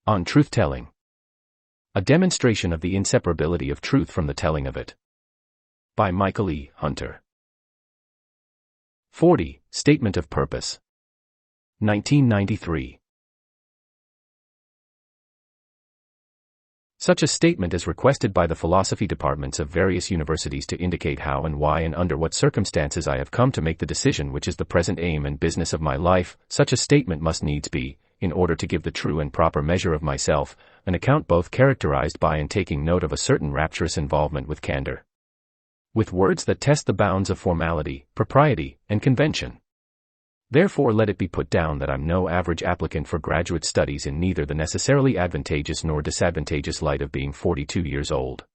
On Truth-Telling. A demonstration of the inseparability of truth from the telling of it. By Michael E. Hunter. 40. Statement of Purpose. 1993. Such a statement is requested by the philosophy departments of various universities to indicate how and why and under what circumstances I have come to make the decision which is the present aim and business of my life. Such a statement must needs be, in order to give the true and proper measure of myself, an account both characterized by and taking note of a certain rapturous involvement with candor. With words that test the bounds of formality, propriety, and convention. Therefore let it be put down that I'm no average applicant for graduate studies in neither the necessarily advantageous nor disadvantageous light of being 42 years old.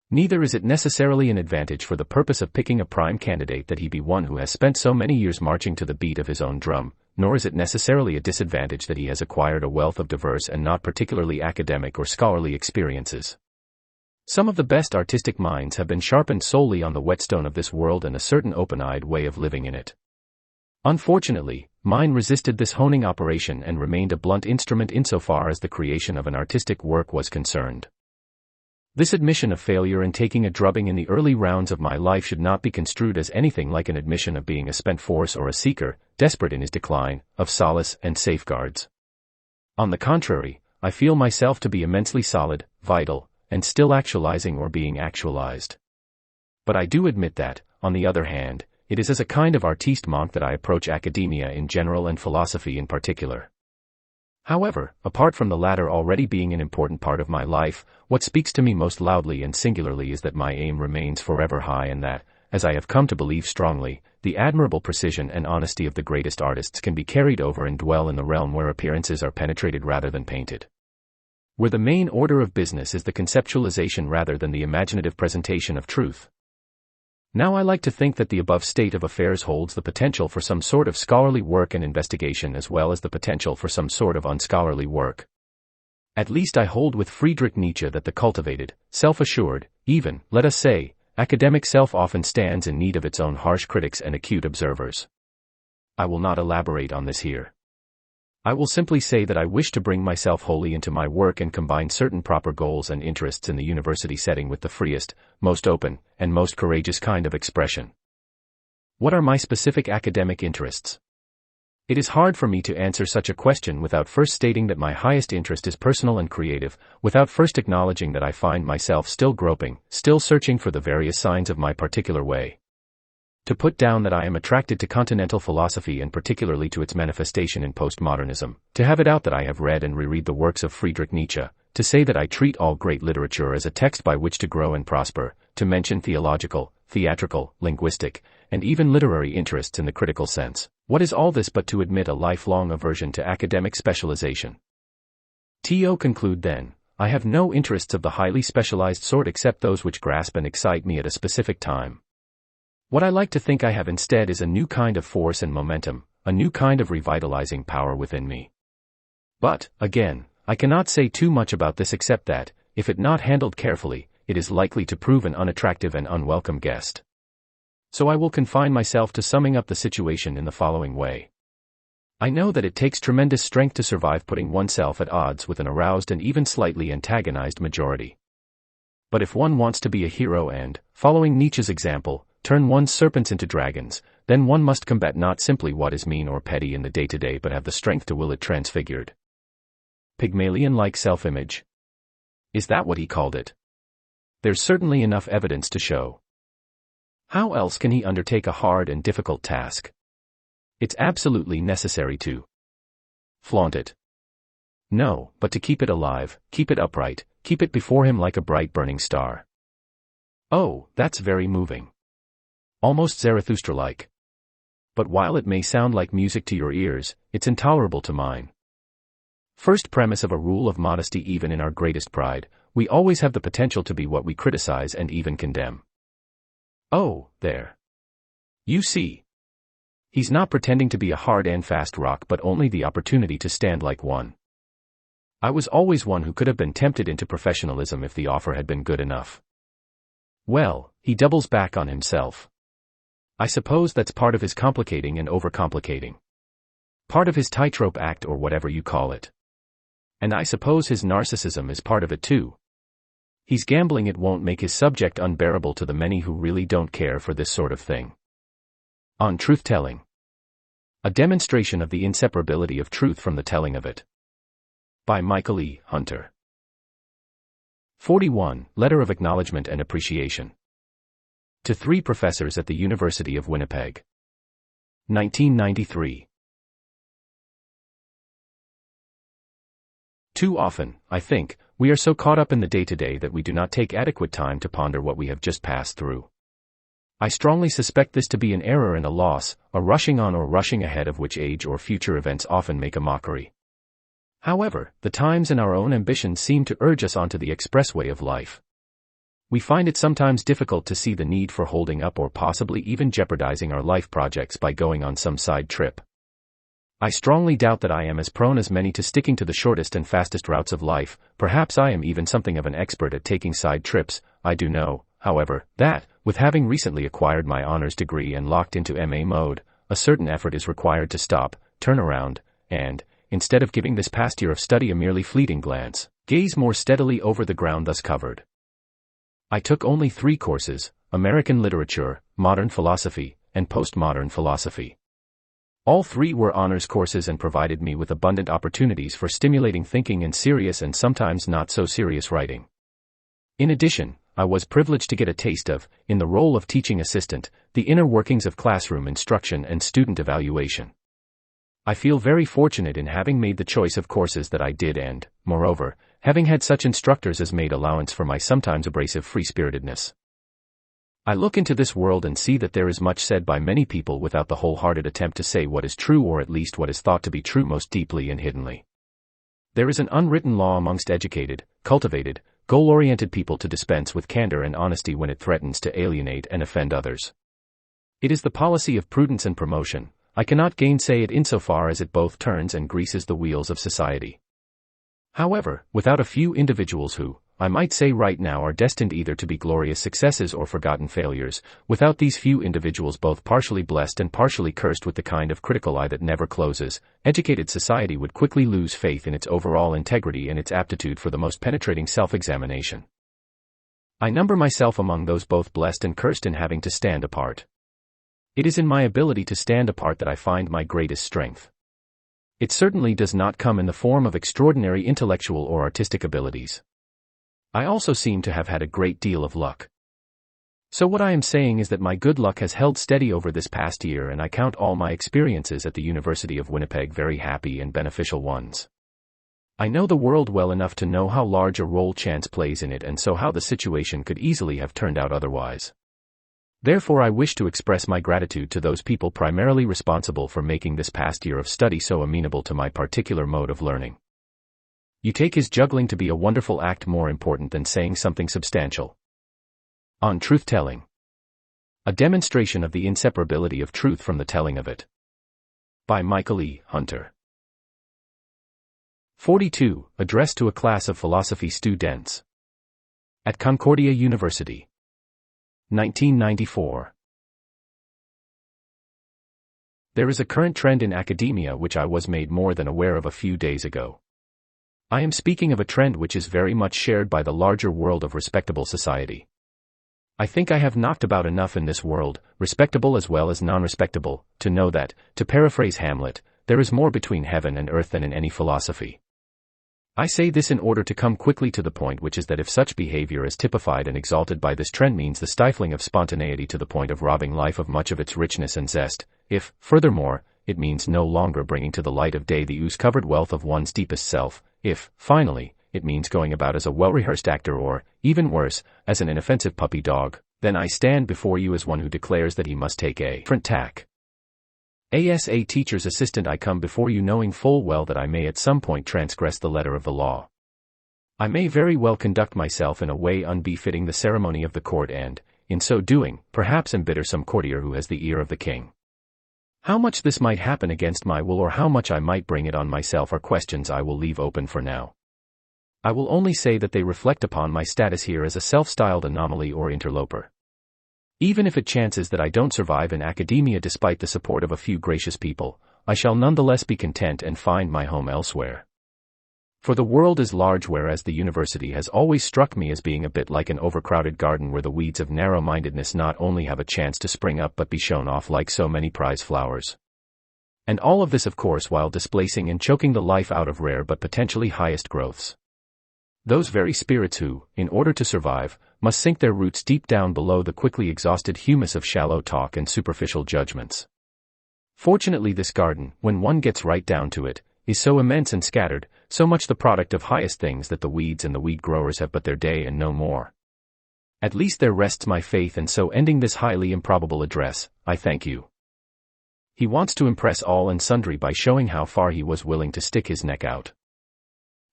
Neither is it necessarily an advantage for the purpose of picking a prime candidate that he be one who has spent so many years marching to the beat of his own drum, nor is it necessarily a disadvantage that he has acquired a wealth of diverse and not particularly academic or scholarly experiences. Some of the best artistic minds have been sharpened solely on the whetstone of this world and a certain open-eyed way of living in it. Unfortunately, mine resisted this honing operation and remained a blunt instrument insofar as the creation of an artistic work was concerned. This admission of failure and taking a drubbing in the early rounds of my life should not be construed as anything like an admission of being a spent force or a seeker, desperate in his decline, of solace and safeguards. On the contrary, I feel myself to be immensely solid, vital, and still actualizing or being actualized. But I do admit that, on the other hand, it is as a kind of artiste monk that I approach academia in general and philosophy in particular. However, apart from the latter already being an important part of my life, what speaks to me most loudly and singularly is that my aim remains forever high and that, as I have come to believe strongly, the admirable precision and honesty of the greatest artists can be carried over and dwell in the realm where appearances are penetrated rather than painted. Where the main order of business is the conceptualization rather than the imaginative presentation of truth. Now I like to think that the above state of affairs holds the potential for some sort of scholarly work and investigation as well as the potential for some sort of unscholarly work. At least I hold with Friedrich Nietzsche that the cultivated, self-assured, even, let us say, academic self often stands in need of its own harsh critics and acute observers. I will not elaborate on this here. I will simply say that I wish to bring myself wholly into my work and combine certain proper goals and interests in the university setting with the freest, most open, and most courageous kind of expression. What are my specific academic interests? It is hard for me to answer such a question without first stating that my highest interest is personal and creative, without first acknowledging that I find myself still groping, still searching for the various signs of my particular way. To put down that I am attracted to continental philosophy and particularly to its manifestation in postmodernism, to have it out that I have read and reread the works of Friedrich Nietzsche, to say that I treat all great literature as a text by which to grow and prosper, to mention theological, theatrical, linguistic, and even literary interests in the critical sense. What is all this but to admit a lifelong aversion to academic specialization? To conclude then, I have no interests of the highly specialized sort except those which grasp and excite me at a specific time. What I like to think I have instead is a new kind of force and momentum, a new kind of revitalizing power within me. But, again, I cannot say too much about this except that, if it not handled carefully, it is likely to prove an unattractive and unwelcome guest. So I will confine myself to summing up the situation in the following way. I know that it takes tremendous strength to survive putting oneself at odds with an aroused and even slightly antagonized majority. But if one wants to be a hero and, following Nietzsche's example, turn one's serpents into dragons, then one must combat not simply what is mean or petty in the day-to-day but have the strength to will it transfigured. Pygmalion-like self-image. Is that what he called it? There's certainly enough evidence to show. How else can he undertake a hard and difficult task? It's absolutely necessary to flaunt it. No, but to keep it alive, keep it upright, keep it before him like a bright burning star. Oh, that's very moving. Almost Zarathustra-like. But while it may sound like music to your ears, it's intolerable to mine. First premise of a rule of modesty: even in our greatest pride, we always have the potential to be what we criticize and even condemn. Oh, there. You see. He's not pretending to be a hard and fast rock but only the opportunity to stand like one. I was always one who could have been tempted into professionalism if the offer had been good enough. Well, he doubles back on himself. I suppose that's part of his complicating and overcomplicating. Part of his tightrope act or whatever you call it. And I suppose his narcissism is part of it too. He's gambling it won't make his subject unbearable to the many who really don't care for this sort of thing. On Truthtelling. A demonstration of the inseparability of truth from the telling of it. By Michael E. Hunter. 41. Letter of Acknowledgement and Appreciation. To 3 professors at the University of Winnipeg. 1993. Too often, I think, we are so caught up in the day-to-day that we do not take adequate time to ponder what we have just passed through. I strongly suspect this to be an error and a loss, a rushing on or rushing ahead of which age or future events often make a mockery. However, the times and our own ambitions seem to urge us onto the expressway of life. We find it sometimes difficult to see the need for holding up or possibly even jeopardizing our life projects by going on some side trip. I strongly doubt that I am as prone as many to sticking to the shortest and fastest routes of life. Perhaps I am even something of an expert at taking side trips. I do know, however, that, with having recently acquired my honors degree and locked into MA mode, a certain effort is required to stop, turn around, and, instead of giving this past year of study a merely fleeting glance, gaze more steadily over the ground thus covered. I took only 3 courses: American Literature, Modern Philosophy, and Postmodern Philosophy. All 3 were honors courses and provided me with abundant opportunities for stimulating thinking and serious and sometimes not so serious writing. In addition, I was privileged to get a taste of, in the role of teaching assistant, the inner workings of classroom instruction and student evaluation. I feel very fortunate in having made the choice of courses that I did and, moreover, having had such instructors as made allowance for my sometimes abrasive free-spiritedness. I look into this world and see that there is much said by many people without the wholehearted attempt to say what is true, or at least what is thought to be true most deeply and hiddenly. There is an unwritten law amongst educated, cultivated, goal-oriented people to dispense with candor and honesty when it threatens to alienate and offend others. It is the policy of prudence and promotion. I cannot gainsay it insofar as it both turns and greases the wheels of society. However, without a few individuals who, I might say right now, are destined either to be glorious successes or forgotten failures, without these few individuals both partially blessed and partially cursed with the kind of critical eye that never closes, educated society would quickly lose faith in its overall integrity and its aptitude for the most penetrating self-examination. I number myself among those both blessed and cursed in having to stand apart. It is in my ability to stand apart that I find my greatest strength. It certainly does not come in the form of extraordinary intellectual or artistic abilities. I also seem to have had a great deal of luck. So what I am saying is that my good luck has held steady over this past year, and I count all my experiences at the University of Winnipeg very happy and beneficial ones. I know the world well enough to know how large a role chance plays in it, and so how the situation could easily have turned out otherwise. Therefore I wish to express my gratitude to those people primarily responsible for making this past year of study so amenable to my particular mode of learning. You take his juggling to be a wonderful act more important than saying something substantial. On Truthtelling. A demonstration of the inseparability of truth from the telling of it. By Michael E. Hunter. 42. Address to a class of philosophy students. At Concordia University. 1994. There is a current trend in academia which I was made more than aware of a few days ago. I am speaking of a trend which is very much shared by the larger world of respectable society. I think I have knocked about enough in this world, respectable as well as non-respectable, to know that, to paraphrase Hamlet, there is more between heaven and earth than in any philosophy. I say this in order to come quickly to the point, which is that if such behavior as typified and exalted by this trend means the stifling of spontaneity to the point of robbing life of much of its richness and zest, if, furthermore, it means no longer bringing to the light of day the ooze-covered wealth of one's deepest self, if, finally, it means going about as a well-rehearsed actor or, even worse, as an inoffensive puppy dog, then I stand before you as one who declares that he must take a different tack. As a teacher's assistant I come before you knowing full well that I may at some point transgress the letter of the law. I may very well conduct myself in a way unbefitting the ceremony of the court and, in so doing, perhaps embitter some courtier who has the ear of the king. How much this might happen against my will or how much I might bring it on myself are questions I will leave open for now. I will only say that they reflect upon my status here as a self-styled anomaly or interloper. Even if it chances that I don't survive in academia despite the support of a few gracious people, I shall nonetheless be content and find my home elsewhere. For the world is large, whereas the university has always struck me as being a bit like an overcrowded garden where the weeds of narrow-mindedness not only have a chance to spring up but be shown off like so many prize flowers. And all of this, of course, while displacing and choking the life out of rare but potentially highest growths. Those very spirits who, in order to survive, must sink their roots deep down below the quickly exhausted humus of shallow talk and superficial judgments. Fortunately, this garden, when one gets right down to it, is so immense and scattered, so much the product of highest things that the weeds and the weed growers have but their day and no more. At least there rests my faith, and so ending this highly improbable address, I thank you. He wants to impress all and sundry by showing how far he was willing to stick his neck out.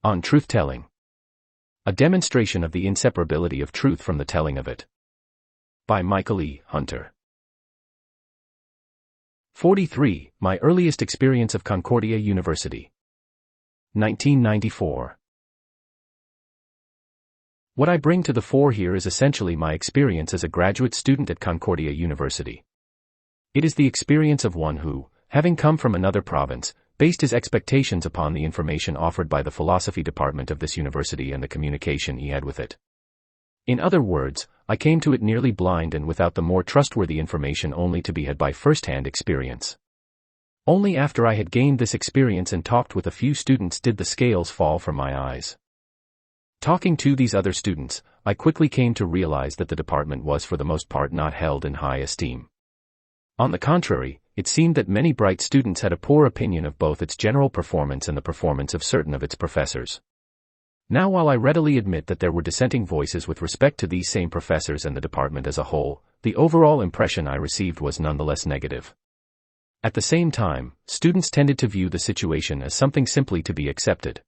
On Truth-telling. A demonstration of the inseparability of truth from the telling of it. By Michael E. Hunter. 43. My earliest experience of Concordia University. 1994. What I bring to the fore here is essentially my experience as a graduate student at Concordia University. It is the experience of one who, having come from another province, based his expectations upon the information offered by the philosophy department of this university and the communication he had with it. In other words, I came to it nearly blind and without the more trustworthy information only to be had by first-hand experience. Only after I had gained this experience and talked with a few students did the scales fall from my eyes. Talking to these other students, I quickly came to realize that the department was for the most part not held in high esteem. On the contrary, it seemed that many bright students had a poor opinion of both its general performance and the performance of certain of its professors. Now, while I readily admit that there were dissenting voices with respect to these same professors and the department as a whole, the overall impression I received was nonetheless negative. At the same time, students tended to view the situation as something simply to be accepted.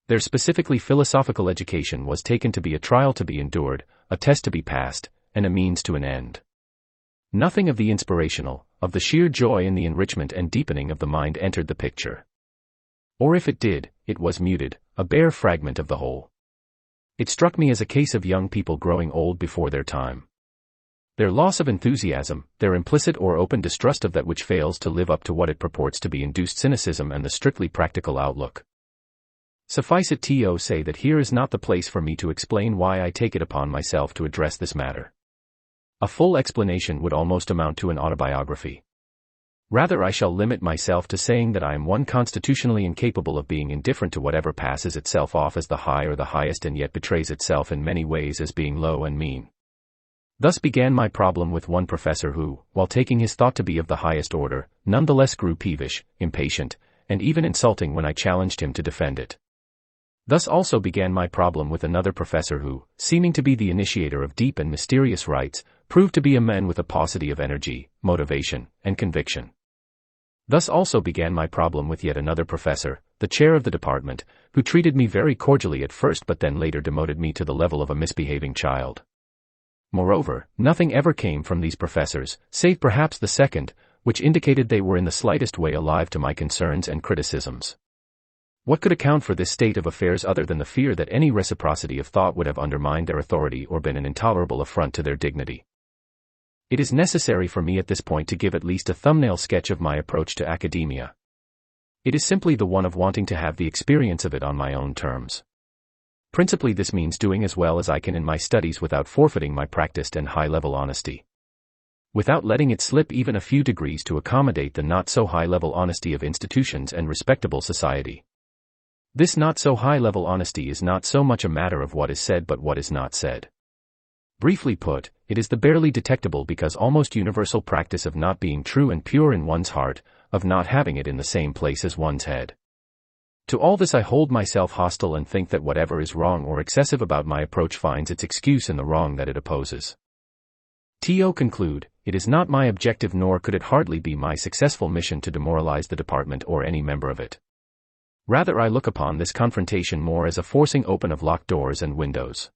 Their specifically philosophical education was taken to be a trial to be endured, a test to be passed, and a means to an end. Nothing of the inspirational, of the sheer joy in the enrichment and deepening of the mind entered the picture. Or if it did, it was muted, a bare fragment of the whole. It struck me as a case of young people growing old before their time. Their loss of enthusiasm, their implicit or open distrust of that which fails to live up to what it purports to be induced cynicism and the strictly practical outlook. Suffice it to say that here is not the place for me to explain why I take it upon myself to address this matter. A full explanation would almost amount to an autobiography. Rather, I shall limit myself to saying that I am one constitutionally incapable of being indifferent to whatever passes itself off as the high or the highest and yet betrays itself in many ways as being low and mean. Thus began my problem with one professor who, while taking his thought to be of the highest order, nonetheless grew peevish, impatient, and even insulting when I challenged him to defend it. Thus also began my problem with another professor who, seeming to be the initiator of deep and mysterious rites, proved to be a man with a paucity of energy, motivation, and conviction. Thus also began my problem with yet another professor, the chair of the department, who treated me very cordially at first but then later demoted me to the level of a misbehaving child. Moreover, nothing ever came from these professors, save perhaps the second, which indicated they were in the slightest way alive to my concerns and criticisms. What could account for this state of affairs other than the fear that any reciprocity of thought would have undermined their authority or been an intolerable affront to their dignity? It is necessary for me at this point to give at least a thumbnail sketch of my approach to academia. It is simply the one of wanting to have the experience of it on my own terms. Principally, this means doing as well as I can in my studies without forfeiting my practiced and high-level honesty. Without letting it slip even a few degrees to accommodate the not-so-high-level honesty of institutions and respectable society. This not-so-high-level honesty is not so much a matter of what is said but what is not said. Briefly put, it is the barely detectable because almost universal practice of not being true and pure in one's heart, of not having it in the same place as one's head. To all this I hold myself hostile and think that whatever is wrong or excessive about my approach finds its excuse in the wrong that it opposes. To conclude, it is not my objective nor could it hardly be my successful mission to demoralize the department or any member of it. Rather, I look upon this confrontation more as a forcing open of locked doors and windows.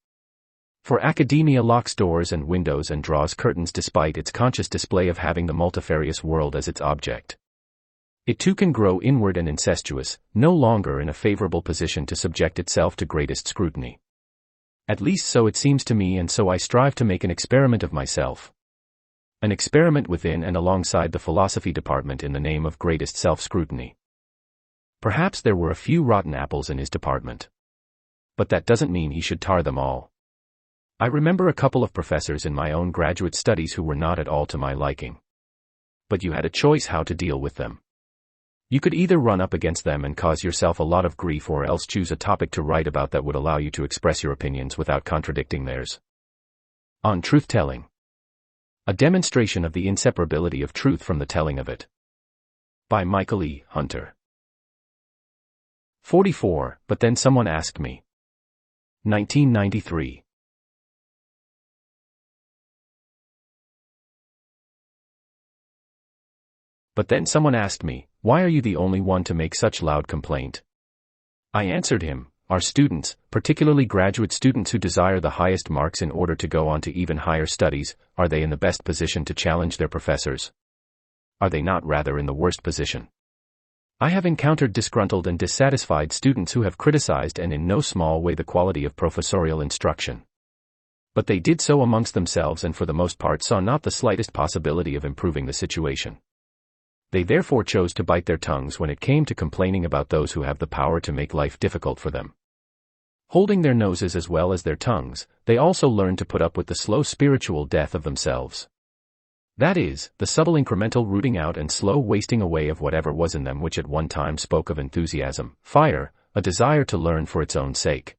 For academia locks doors and windows and draws curtains despite its conscious display of having the multifarious world as its object. It too can grow inward and incestuous, no longer in a favorable position to subject itself to greatest scrutiny. At least so it seems to me, and so I strive to make an experiment of myself. An experiment within and alongside the philosophy department in the name of greatest self-scrutiny. Perhaps there were a few rotten apples in his department. But that doesn't mean he should tar them all. I remember a couple of professors in my own graduate studies who were not at all to my liking. But you had a choice how to deal with them. You could either run up against them and cause yourself a lot of grief, or else choose a topic to write about that would allow you to express your opinions without contradicting theirs. On Truth-telling. A demonstration of the inseparability of truth from the telling of it. By Michael E. Hunter. 44. But then someone asked me. 1993. But then someone asked me, why are you the only one to make such loud complaint? I answered him, our students, particularly graduate students who desire the highest marks in order to go on to even higher studies, are they in the best position to challenge their professors? Are they not rather in the worst position? I have encountered disgruntled and dissatisfied students who have criticized and in no small way the quality of professorial instruction. But they did so amongst themselves and for the most part saw not the slightest possibility of improving the situation. They therefore chose to bite their tongues when it came to complaining about those who have the power to make life difficult for them. Holding their noses as well as their tongues, they also learned to put up with the slow spiritual death of themselves. That is, the subtle incremental rooting out and slow wasting away of whatever was in them which at one time spoke of enthusiasm, fire, a desire to learn for its own sake.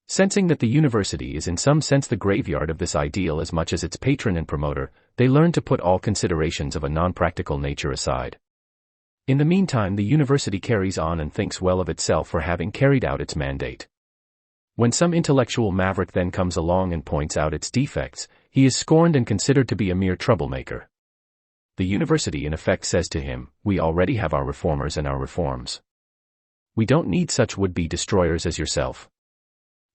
Sensing that the university is in some sense the graveyard of this ideal as much as its patron and promoter, they learn to put all considerations of a non-practical nature aside. In the meantime, the university carries on and thinks well of itself for having carried out its mandate. When some intellectual maverick then comes along and points out its defects, he is scorned and considered to be a mere troublemaker. The university in effect says to him, we already have our reformers and our reforms. We don't need such would-be destroyers as yourself.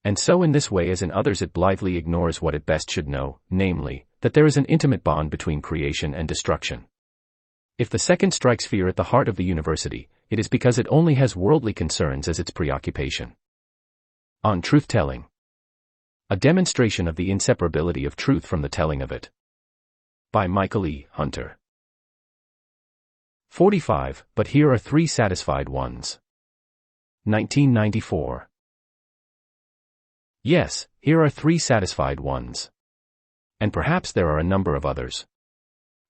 And so in this way as in others it blithely ignores what it best should know, namely, that there is an intimate bond between creation and destruction. If the second strikes fear at the heart of the university, it is because it only has worldly concerns as its preoccupation. On Truth-telling. A demonstration of the inseparability of truth from the telling of it. By Michael E. Hunter. 45. But here are 3 satisfied ones. 1994. Yes, here are 3 satisfied ones. And perhaps there are a number of others.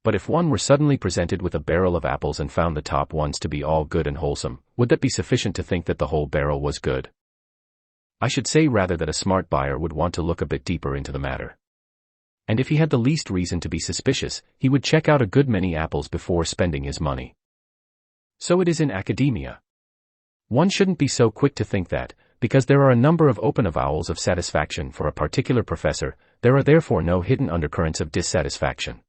But if one were suddenly presented with a barrel of apples and found the top ones to be all good and wholesome, would that be sufficient to think that the whole barrel was good? I should say rather that a smart buyer would want to look a bit deeper into the matter. And if he had the least reason to be suspicious, he would check out a good many apples before spending his money. So it is in academia. One shouldn't be so quick to think that, because there are a number of open avowals of satisfaction for a particular professor, there are therefore no hidden undercurrents of dissatisfaction.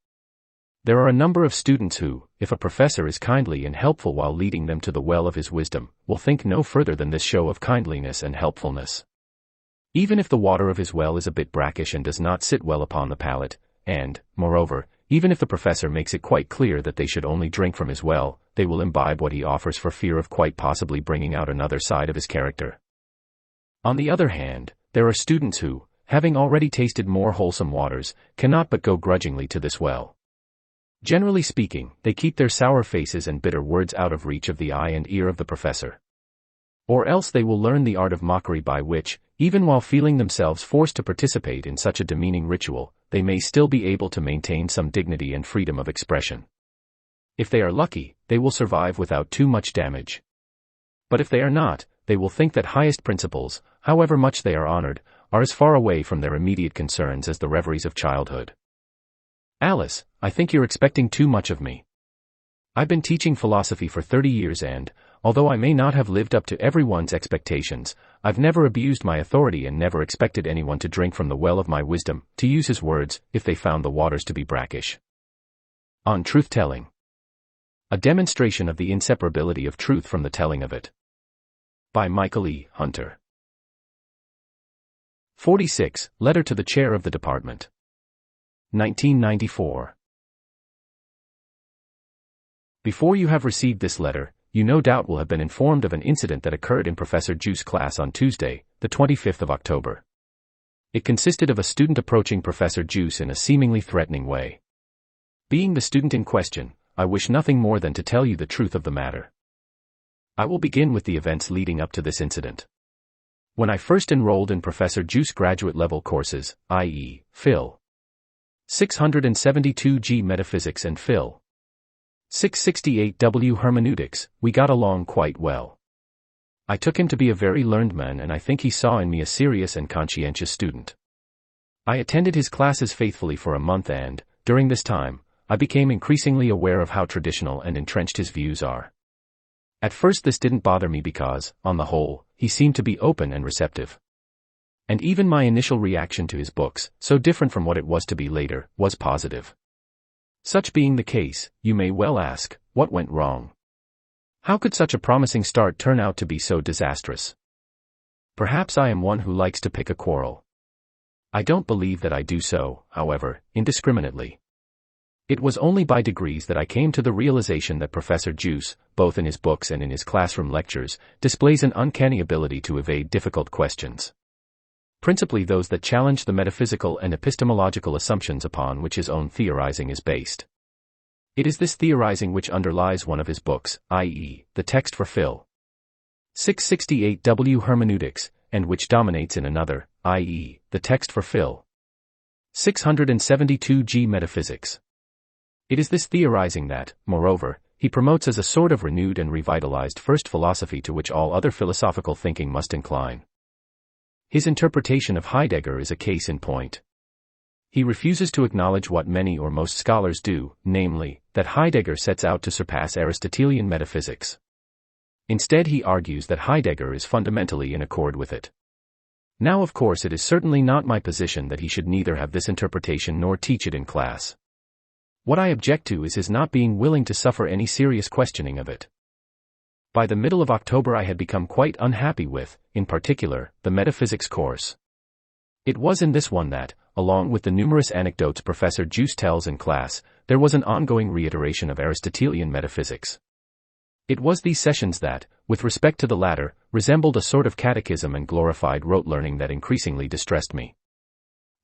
There are a number of students who, if a professor is kindly and helpful while leading them to the well of his wisdom, will think no further than this show of kindliness and helpfulness. Even if the water of his well is a bit brackish and does not sit well upon the palate, and, moreover, even if the professor makes it quite clear that they should only drink from his well, they will imbibe what he offers for fear of quite possibly bringing out another side of his character. On the other hand, there are students who, having already tasted more wholesome waters, cannot but go grudgingly to this well. Generally speaking, they keep their sour faces and bitter words out of reach of the eye and ear of the professor. Or else they will learn the art of mockery by which, even while feeling themselves forced to participate in such a demeaning ritual, they may still be able to maintain some dignity and freedom of expression. If they are lucky, they will survive without too much damage. But if they are not, they will think that highest principles, however much they are honored, are as far away from their immediate concerns as the reveries of childhood. Alice, I think you're expecting too much of me. I've been teaching philosophy for 30 years and, although I may not have lived up to everyone's expectations, I've never abused my authority and never expected anyone to drink from the well of my wisdom, to use his words, if they found the waters to be brackish. On Truth-telling. A demonstration of the inseparability of truth from the telling of it. By Michael E. Hunter. 46. Letter to the Chair of the Department. 1994. Before you have received this letter, you no doubt will have been informed of an incident that occurred in Professor Juice's class on Tuesday, the 25th of October. It consisted of a student approaching Professor Juice in a seemingly threatening way. Being the student in question, I wish nothing more than to tell you the truth of the matter. I will begin with the events leading up to this incident. When I first enrolled in Professor Juice graduate-level courses, i.e., Phil. 672G Metaphysics and Phil. 668W Hermeneutics, we got along quite well. I took him to be a very learned man, and I think he saw in me a serious and conscientious student. I attended his classes faithfully for a month, and, during this time, I became increasingly aware of how traditional and entrenched his views are. At first this didn't bother me because, on the whole, he seemed to be open and receptive. And even my initial reaction to his books, so different from what it was to be later, was positive. Such being the case, you may well ask, what went wrong? How could such a promising start turn out to be so disastrous? Perhaps I am one who likes to pick a quarrel. I don't believe that I do so, however, indiscriminately. It was only by degrees that I came to the realization that Professor Juice, both in his books and in his classroom lectures, displays an uncanny ability to evade difficult questions. Principally those that challenge the metaphysical and epistemological assumptions upon which his own theorizing is based. It is this theorizing which underlies one of his books, i.e., the text for Phil. 668W Hermeneutics, and which dominates in another, i.e., the text for Phil. 672G Metaphysics. It is this theorizing that, moreover, he promotes as a sort of renewed and revitalized first philosophy to which all other philosophical thinking must incline. His interpretation of Heidegger is a case in point. He refuses to acknowledge what many or most scholars do, namely, that Heidegger sets out to surpass Aristotelian metaphysics. Instead, he argues that Heidegger is fundamentally in accord with it. Now, of course, it is certainly not my position that he should neither have this interpretation nor teach it in class. What I object to is his not being willing to suffer any serious questioning of it. By the middle of October I had become quite unhappy with, in particular, the metaphysics course. It was in this one that, along with the numerous anecdotes Professor Juice tells in class, there was an ongoing reiteration of Aristotelian metaphysics. It was these sessions that, with respect to the latter, resembled a sort of catechism and glorified rote learning that increasingly distressed me.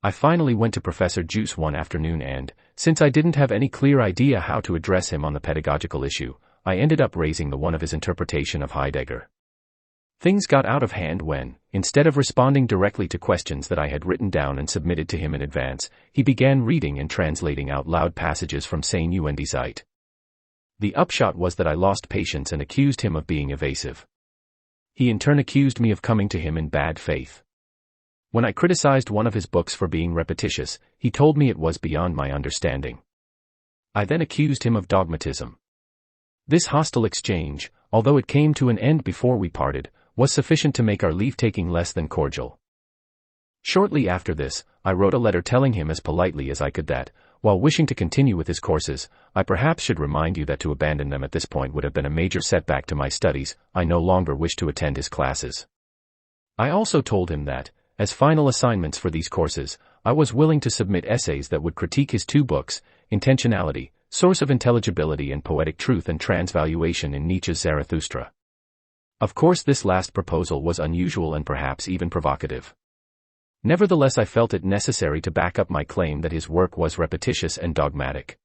I finally went to Professor Juice one afternoon and, since I didn't have any clear idea how to address him on the pedagogical issue, I ended up raising the one of his interpretation of Heidegger. Things got out of hand when, instead of responding directly to questions that I had written down and submitted to him in advance, he began reading and translating out loud passages from Seine und die Zeit. The upshot was that I lost patience and accused him of being evasive. He in turn accused me of coming to him in bad faith. When I criticized one of his books for being repetitious, he told me it was beyond my understanding. I then accused him of dogmatism. This hostile exchange, although it came to an end before we parted, was sufficient to make our leave-taking less than cordial. Shortly after this, I wrote a letter telling him as politely as I could that, while wishing to continue with his courses, I perhaps should remind you that to abandon them at this point would have been a major setback to my studies. I no longer wish to attend his classes. I also told him that, as final assignments for these courses, I was willing to submit essays that would critique his two books, Intentionality, Source of Intelligibility, and Poetic Truth and Transvaluation in Nietzsche's Zarathustra. Of course, this last proposal was unusual and perhaps even provocative. Nevertheless, I felt it necessary to back up my claim that his work was repetitious and dogmatic.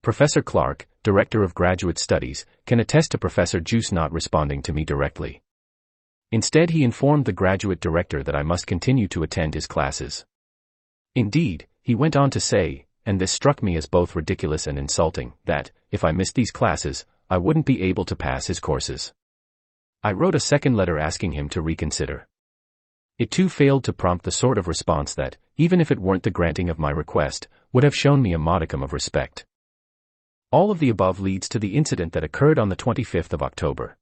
Professor Clark, Director of Graduate Studies, can attest to Professor Juice not responding to me directly. Instead, he informed the graduate director that I must continue to attend his classes. Indeed, he went on to say, and this struck me as both ridiculous and insulting, that, if I missed these classes, I wouldn't be able to pass his courses. I wrote a second letter asking him to reconsider. It too failed to prompt the sort of response that, even if it weren't the granting of my request, would have shown me a modicum of respect. All of the above leads to the incident that occurred on the 25th of October.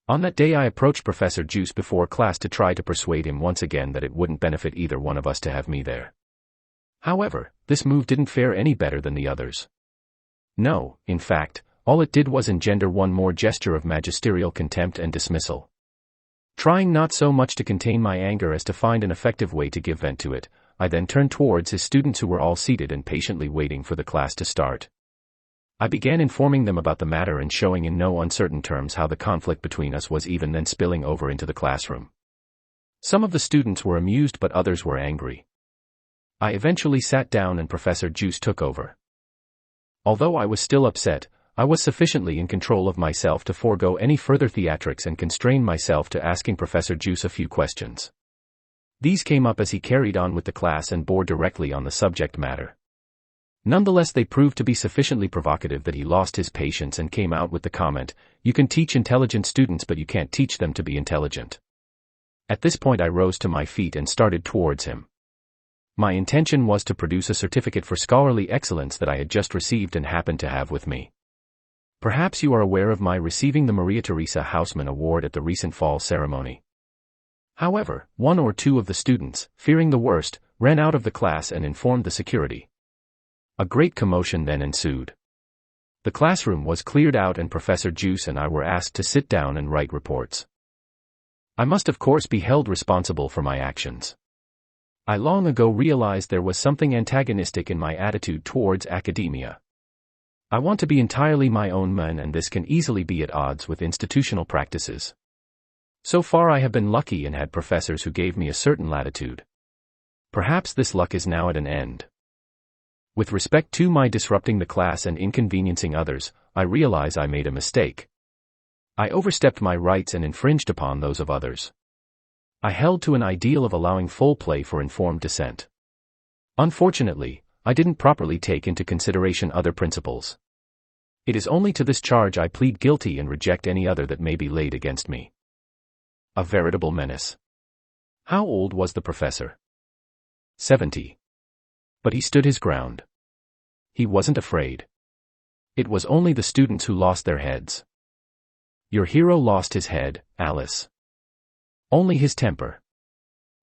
On that day I approached Professor Juice before class to try to persuade him once again that it wouldn't benefit either one of us to have me there. However, this move didn't fare any better than the others. No, in fact, all it did was engender one more gesture of magisterial contempt and dismissal. Trying not so much to contain my anger as to find an effective way to give vent to it, I then turned towards his students who were all seated and patiently waiting for the class to start. I began informing them about the matter and showing in no uncertain terms how the conflict between us was even then spilling over into the classroom. Some of the students were amused but others were angry. I eventually sat down and Professor Juice took over. Although I was still upset, I was sufficiently in control of myself to forego any further theatrics and constrain myself to asking Professor Juice a few questions. These came up as he carried on with the class and bore directly on the subject matter. Nonetheless, they proved to be sufficiently provocative that he lost his patience and came out with the comment, "You can teach intelligent students, but you can't teach them to be intelligent." At this point I rose to my feet and started towards him. My intention was to produce a certificate for scholarly excellence that I had just received and happened to have with me. Perhaps you are aware of my receiving the Maria Theresa Hausmann Award at the recent fall ceremony. However, one or two of the students, fearing the worst, ran out of the class and informed the security. A great commotion then ensued. The classroom was cleared out and Professor Juice and I were asked to sit down and write reports. I must of course be held responsible for my actions. I long ago realized there was something antagonistic in my attitude towards academia. I want to be entirely my own man, and this can easily be at odds with institutional practices. So far I have been lucky and had professors who gave me a certain latitude. Perhaps this luck is now at an end. With respect to my disrupting the class and inconveniencing others, I realize I made a mistake. I overstepped my rights and infringed upon those of others. I held to an ideal of allowing full play for informed dissent. Unfortunately, I didn't properly take into consideration other principles. It is only to this charge I plead guilty and reject any other that may be laid against me. A veritable menace. How old was the professor? 70. But he stood his ground. He wasn't afraid. It was only the students who lost their heads. Your hero lost his head, Alice. Only his temper.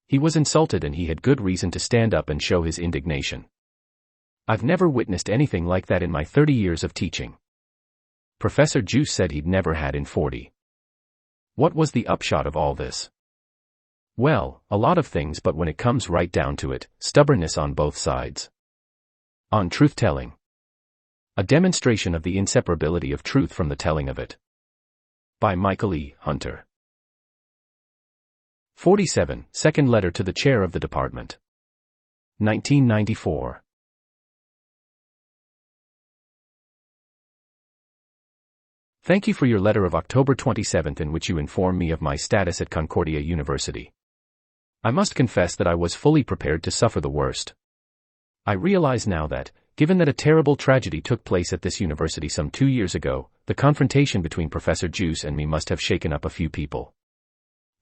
He was insulted and he had good reason to stand up and show his indignation. I've never witnessed anything like that in my 30 years of teaching. Professor Juice said he'd never had in 40. What was the upshot of all this? Well, a lot of things, but when it comes right down to it, stubbornness on both sides. On truth-telling. A demonstration of the inseparability of truth from the telling of it. By Michael E. Hunter. 47. Second letter to the chair of the department. 1994. Thank you for your letter of October 27 in which you inform me of my status at Concordia University. I must confess that I was fully prepared to suffer the worst. I realize now that, given that a terrible tragedy took place at this university some 2 years ago, the confrontation between Professor Juice and me must have shaken up a few people.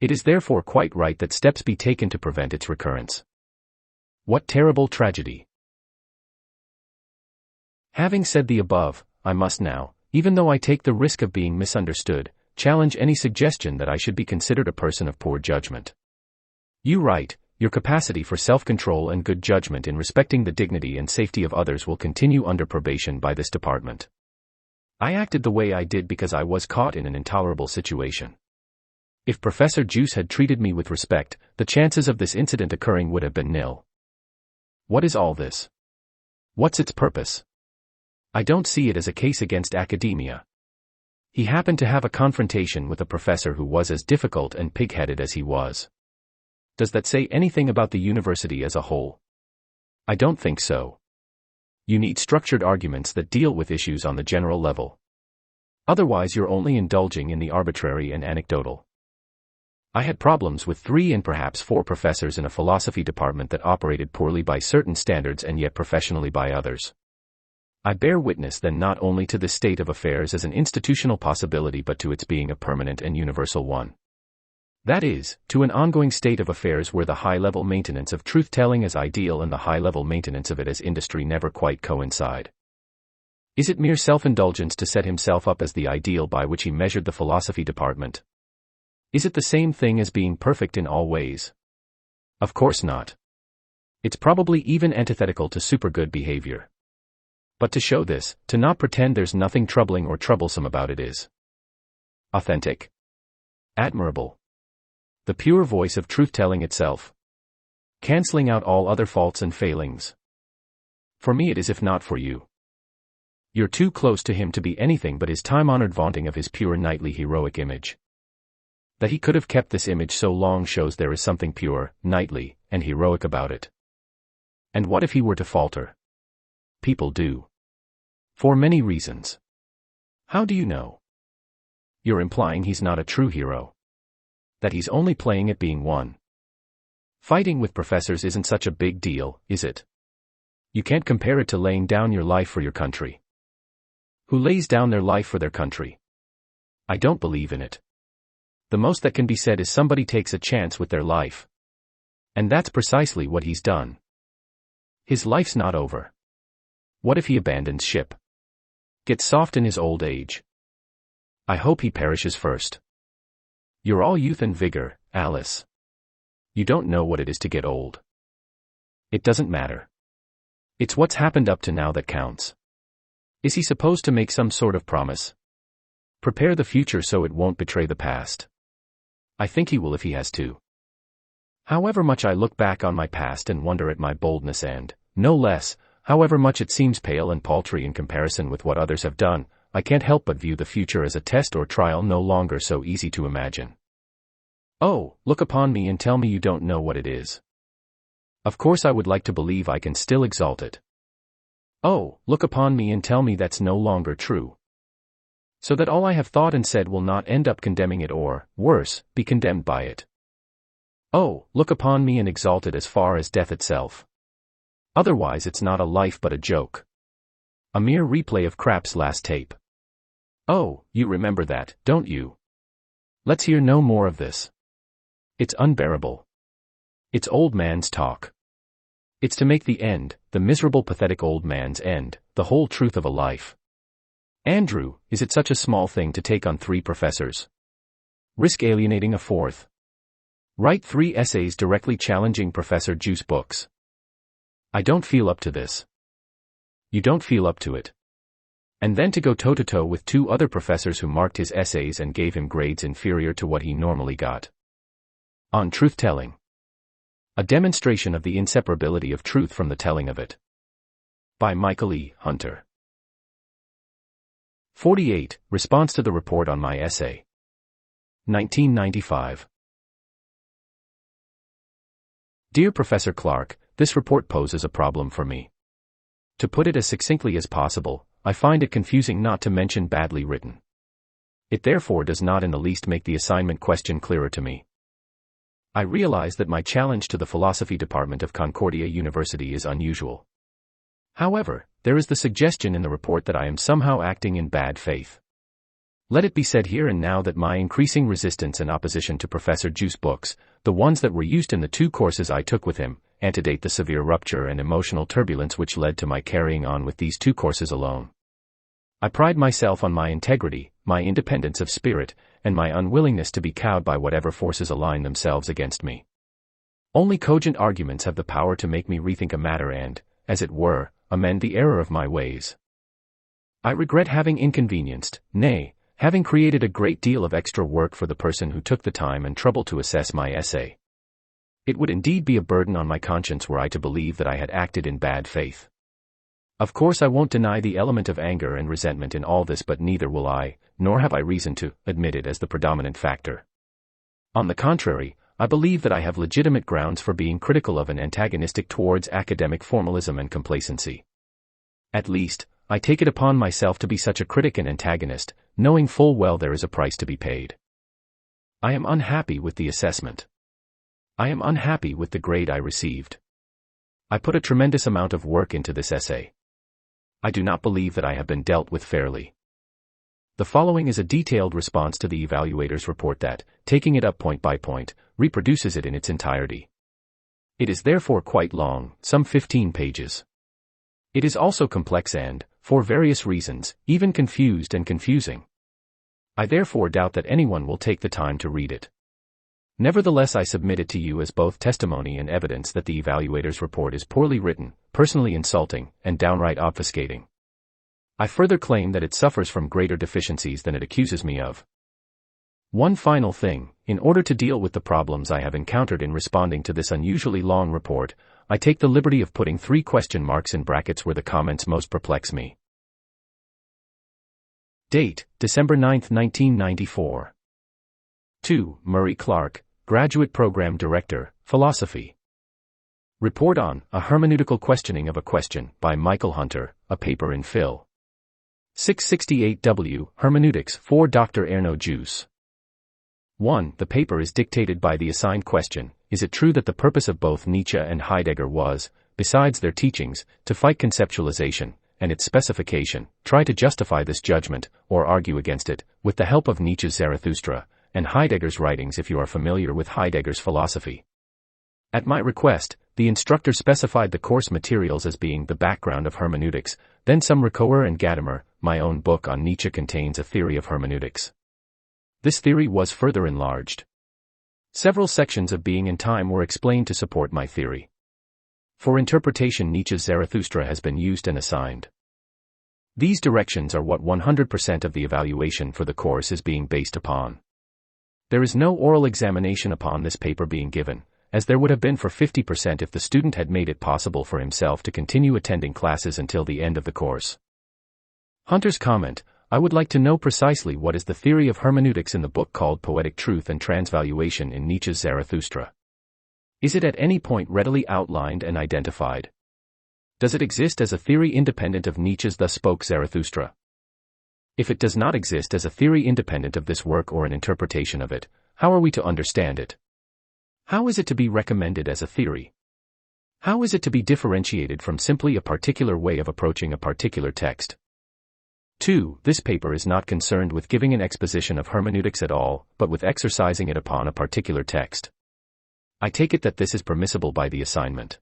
It is therefore quite right that steps be taken to prevent its recurrence. What terrible tragedy! Having said the above, I must now, even though I take the risk of being misunderstood, challenge any suggestion that I should be considered a person of poor judgment. You write, your capacity for self-control and good judgment in respecting the dignity and safety of others will continue under probation by this department. I acted the way I did because I was caught in an intolerable situation. If Professor Juice had treated me with respect, the chances of this incident occurring would have been nil. What is all this? What's its purpose? I don't see it as a case against academia. He happened to have a confrontation with a professor who was as difficult and pig-headed as he was. Does that say anything about the university as a whole? I don't think so. You need structured arguments that deal with issues on the general level. Otherwise you're only indulging in the arbitrary and anecdotal. I had problems with 3 and perhaps 4 professors in a philosophy department that operated poorly by certain standards and yet professionally by others. I bear witness then not only to this state of affairs as an institutional possibility but to its being a permanent and universal one. That is, to an ongoing state of affairs where the high-level maintenance of truth-telling as ideal and the high-level maintenance of it as industry never quite coincide. Is it mere self-indulgence to set himself up as the ideal by which he measured the philosophy department? Is it the same thing as being perfect in all ways? Of course not. It's probably even antithetical to super-good behavior. But to show this, to not pretend there's nothing troubling or troublesome about it is authentic, admirable, the pure voice of truth-telling itself, canceling out all other faults and failings. For me it is, if not for you. You're too close to him to be anything but his time-honored vaunting of his pure knightly heroic image. That he could have kept this image so long shows there is something pure, knightly, and heroic about it. And what if he were to falter? People do. For many reasons. How do you know? You're implying he's not a true hero. That he's only playing at being one. Fighting with professors isn't such a big deal, is it? You can't compare it to laying down your life for your country. Who lays down their life for their country? I don't believe in it. The most that can be said is somebody takes a chance with their life. And that's precisely what he's done. His life's not over. What if he abandons ship? Gets soft in his old age? I hope he perishes first. You're all youth and vigor, Alice. You don't know what it is to get old. It doesn't matter. It's what's happened up to now that counts. Is he supposed to make some sort of promise? Prepare the future so it won't betray the past. I think he will if he has to. However much I look back on my past and wonder at my boldness and, no less, however much it seems pale and paltry in comparison with what others have done, I can't help but view the future as a test or trial no longer so easy to imagine. Oh, look upon me and tell me you don't know what it is. Of course I would like to believe I can still exalt it. Oh, look upon me and tell me that's no longer true. So that all I have thought and said will not end up condemning it or, worse, be condemned by it. Oh, look upon me and exalt it as far as death itself. Otherwise it's not a life but a joke. A mere replay of crap's last tape. Oh, you remember that, don't you? Let's hear no more of this. It's unbearable. It's old man's talk. It's to make the end, the miserable pathetic old man's end, the whole truth of a life. Andrew, is it such a small thing to take on 3 professors? Risk alienating a 4th? Write 3 essays directly challenging Professor Juice books. I don't feel up to this. You don't feel up to it. And then to go toe-to-toe with 2 other professors who marked his essays and gave him grades inferior to what he normally got. On Truthtelling. A demonstration of the inseparability of truth from the telling of it. By Michael E. Hunter. 48. Response to the report on my essay. 1995. Dear Professor Clark, this report poses a problem for me. To put it as succinctly as possible, I find it confusing not to mention badly written. It therefore does not in the least make the assignment question clearer to me. I realize that my challenge to the philosophy department of Concordia University is unusual. However, there is the suggestion in the report that I am somehow acting in bad faith. Let it be said here and now that my increasing resistance and opposition to Professor Juice books, the ones that were used in the 2 courses I took with him, antedate the severe rupture and emotional turbulence which led to my carrying on with these 2 courses alone. I pride myself on my integrity, my independence of spirit, and my unwillingness to be cowed by whatever forces align themselves against me. Only cogent arguments have the power to make me rethink a matter and, as it were, amend the error of my ways. I regret having inconvenienced, nay, having created a great deal of extra work for the person who took the time and trouble to assess my essay. It would indeed be a burden on my conscience were I to believe that I had acted in bad faith. Of course I won't deny the element of anger and resentment in all this, but neither will I, nor have I reason to, admit it as the predominant factor. On the contrary, I believe that I have legitimate grounds for being critical of and antagonistic towards academic formalism and complacency. At least, I take it upon myself to be such a critic and antagonist, knowing full well there is a price to be paid. I am unhappy with the assessment. I am unhappy with the grade I received. I put a tremendous amount of work into this essay. I do not believe that I have been dealt with fairly. The following is a detailed response to the evaluator's report that, taking it up point by point, reproduces it in its entirety. It is therefore quite long, some 15 pages. It is also complex and, for various reasons, even confused and confusing. I therefore doubt that anyone will take the time to read it. Nevertheless, I submit it to you as both testimony and evidence that the evaluator's report is poorly written, personally insulting, and downright obfuscating. I further claim that it suffers from greater deficiencies than it accuses me of. One final thing, in order to deal with the problems I have encountered in responding to this unusually long report, I take the liberty of putting 3 question marks in brackets where the comments most perplex me. Date, December 9, 1994. To Murray Clark, Graduate Program Director, Philosophy. Report on A Hermeneutical Questioning of a Question by Michael Hunter, a paper in Phil. 668W, Hermeneutics for Dr. Erno Juice. 1. The paper is dictated by the assigned question: is it true that the purpose of both Nietzsche and Heidegger was, besides their teachings, to fight conceptualization, and its specification, try to justify this judgment, or argue against it, with the help of Nietzsche's Zarathustra, and Heidegger's writings if you are familiar with Heidegger's philosophy? At my request, the instructor specified the course materials as being the background of hermeneutics, then some Ricoeur and Gadamer. My own book on Nietzsche contains a theory of hermeneutics. This theory was further enlarged. Several sections of being and time were explained to support my theory. For interpretation, Nietzsche's Zarathustra has been used and assigned. These directions are what 100% of the evaluation for the course is being based upon. There is no oral examination upon this paper being given, as there would have been for 50% if the student had made it possible for himself to continue attending classes until the end of the course. Hunter's comment: I would like to know precisely what is the theory of hermeneutics in the book called Poetic Truth and Transvaluation in Nietzsche's Zarathustra. Is it at any point readily outlined and identified? Does it exist as a theory independent of Nietzsche's Thus Spoke Zarathustra? If it does not exist as a theory independent of this work or an interpretation of it, how are we to understand it? How is it to be recommended as a theory? How is it to be differentiated from simply a particular way of approaching a particular text? 2. This paper is not concerned with giving an exposition of hermeneutics at all, but with exercising it upon a particular text. I take it that this is permissible by the assignment.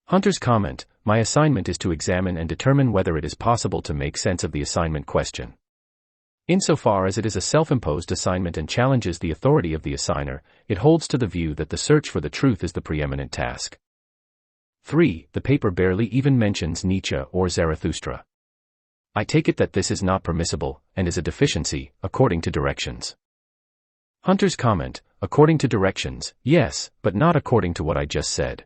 Hunter's comment: my assignment is to examine and determine whether it is possible to make sense of the assignment question. Insofar as it is a self-imposed assignment and challenges the authority of the assigner, it holds to the view that the search for the truth is the preeminent task. 3. The paper barely even mentions Nietzsche or Zarathustra. I take it that this is not permissible, and is a deficiency, according to directions. Hunter's comment: according to directions, yes, but not according to what I just said.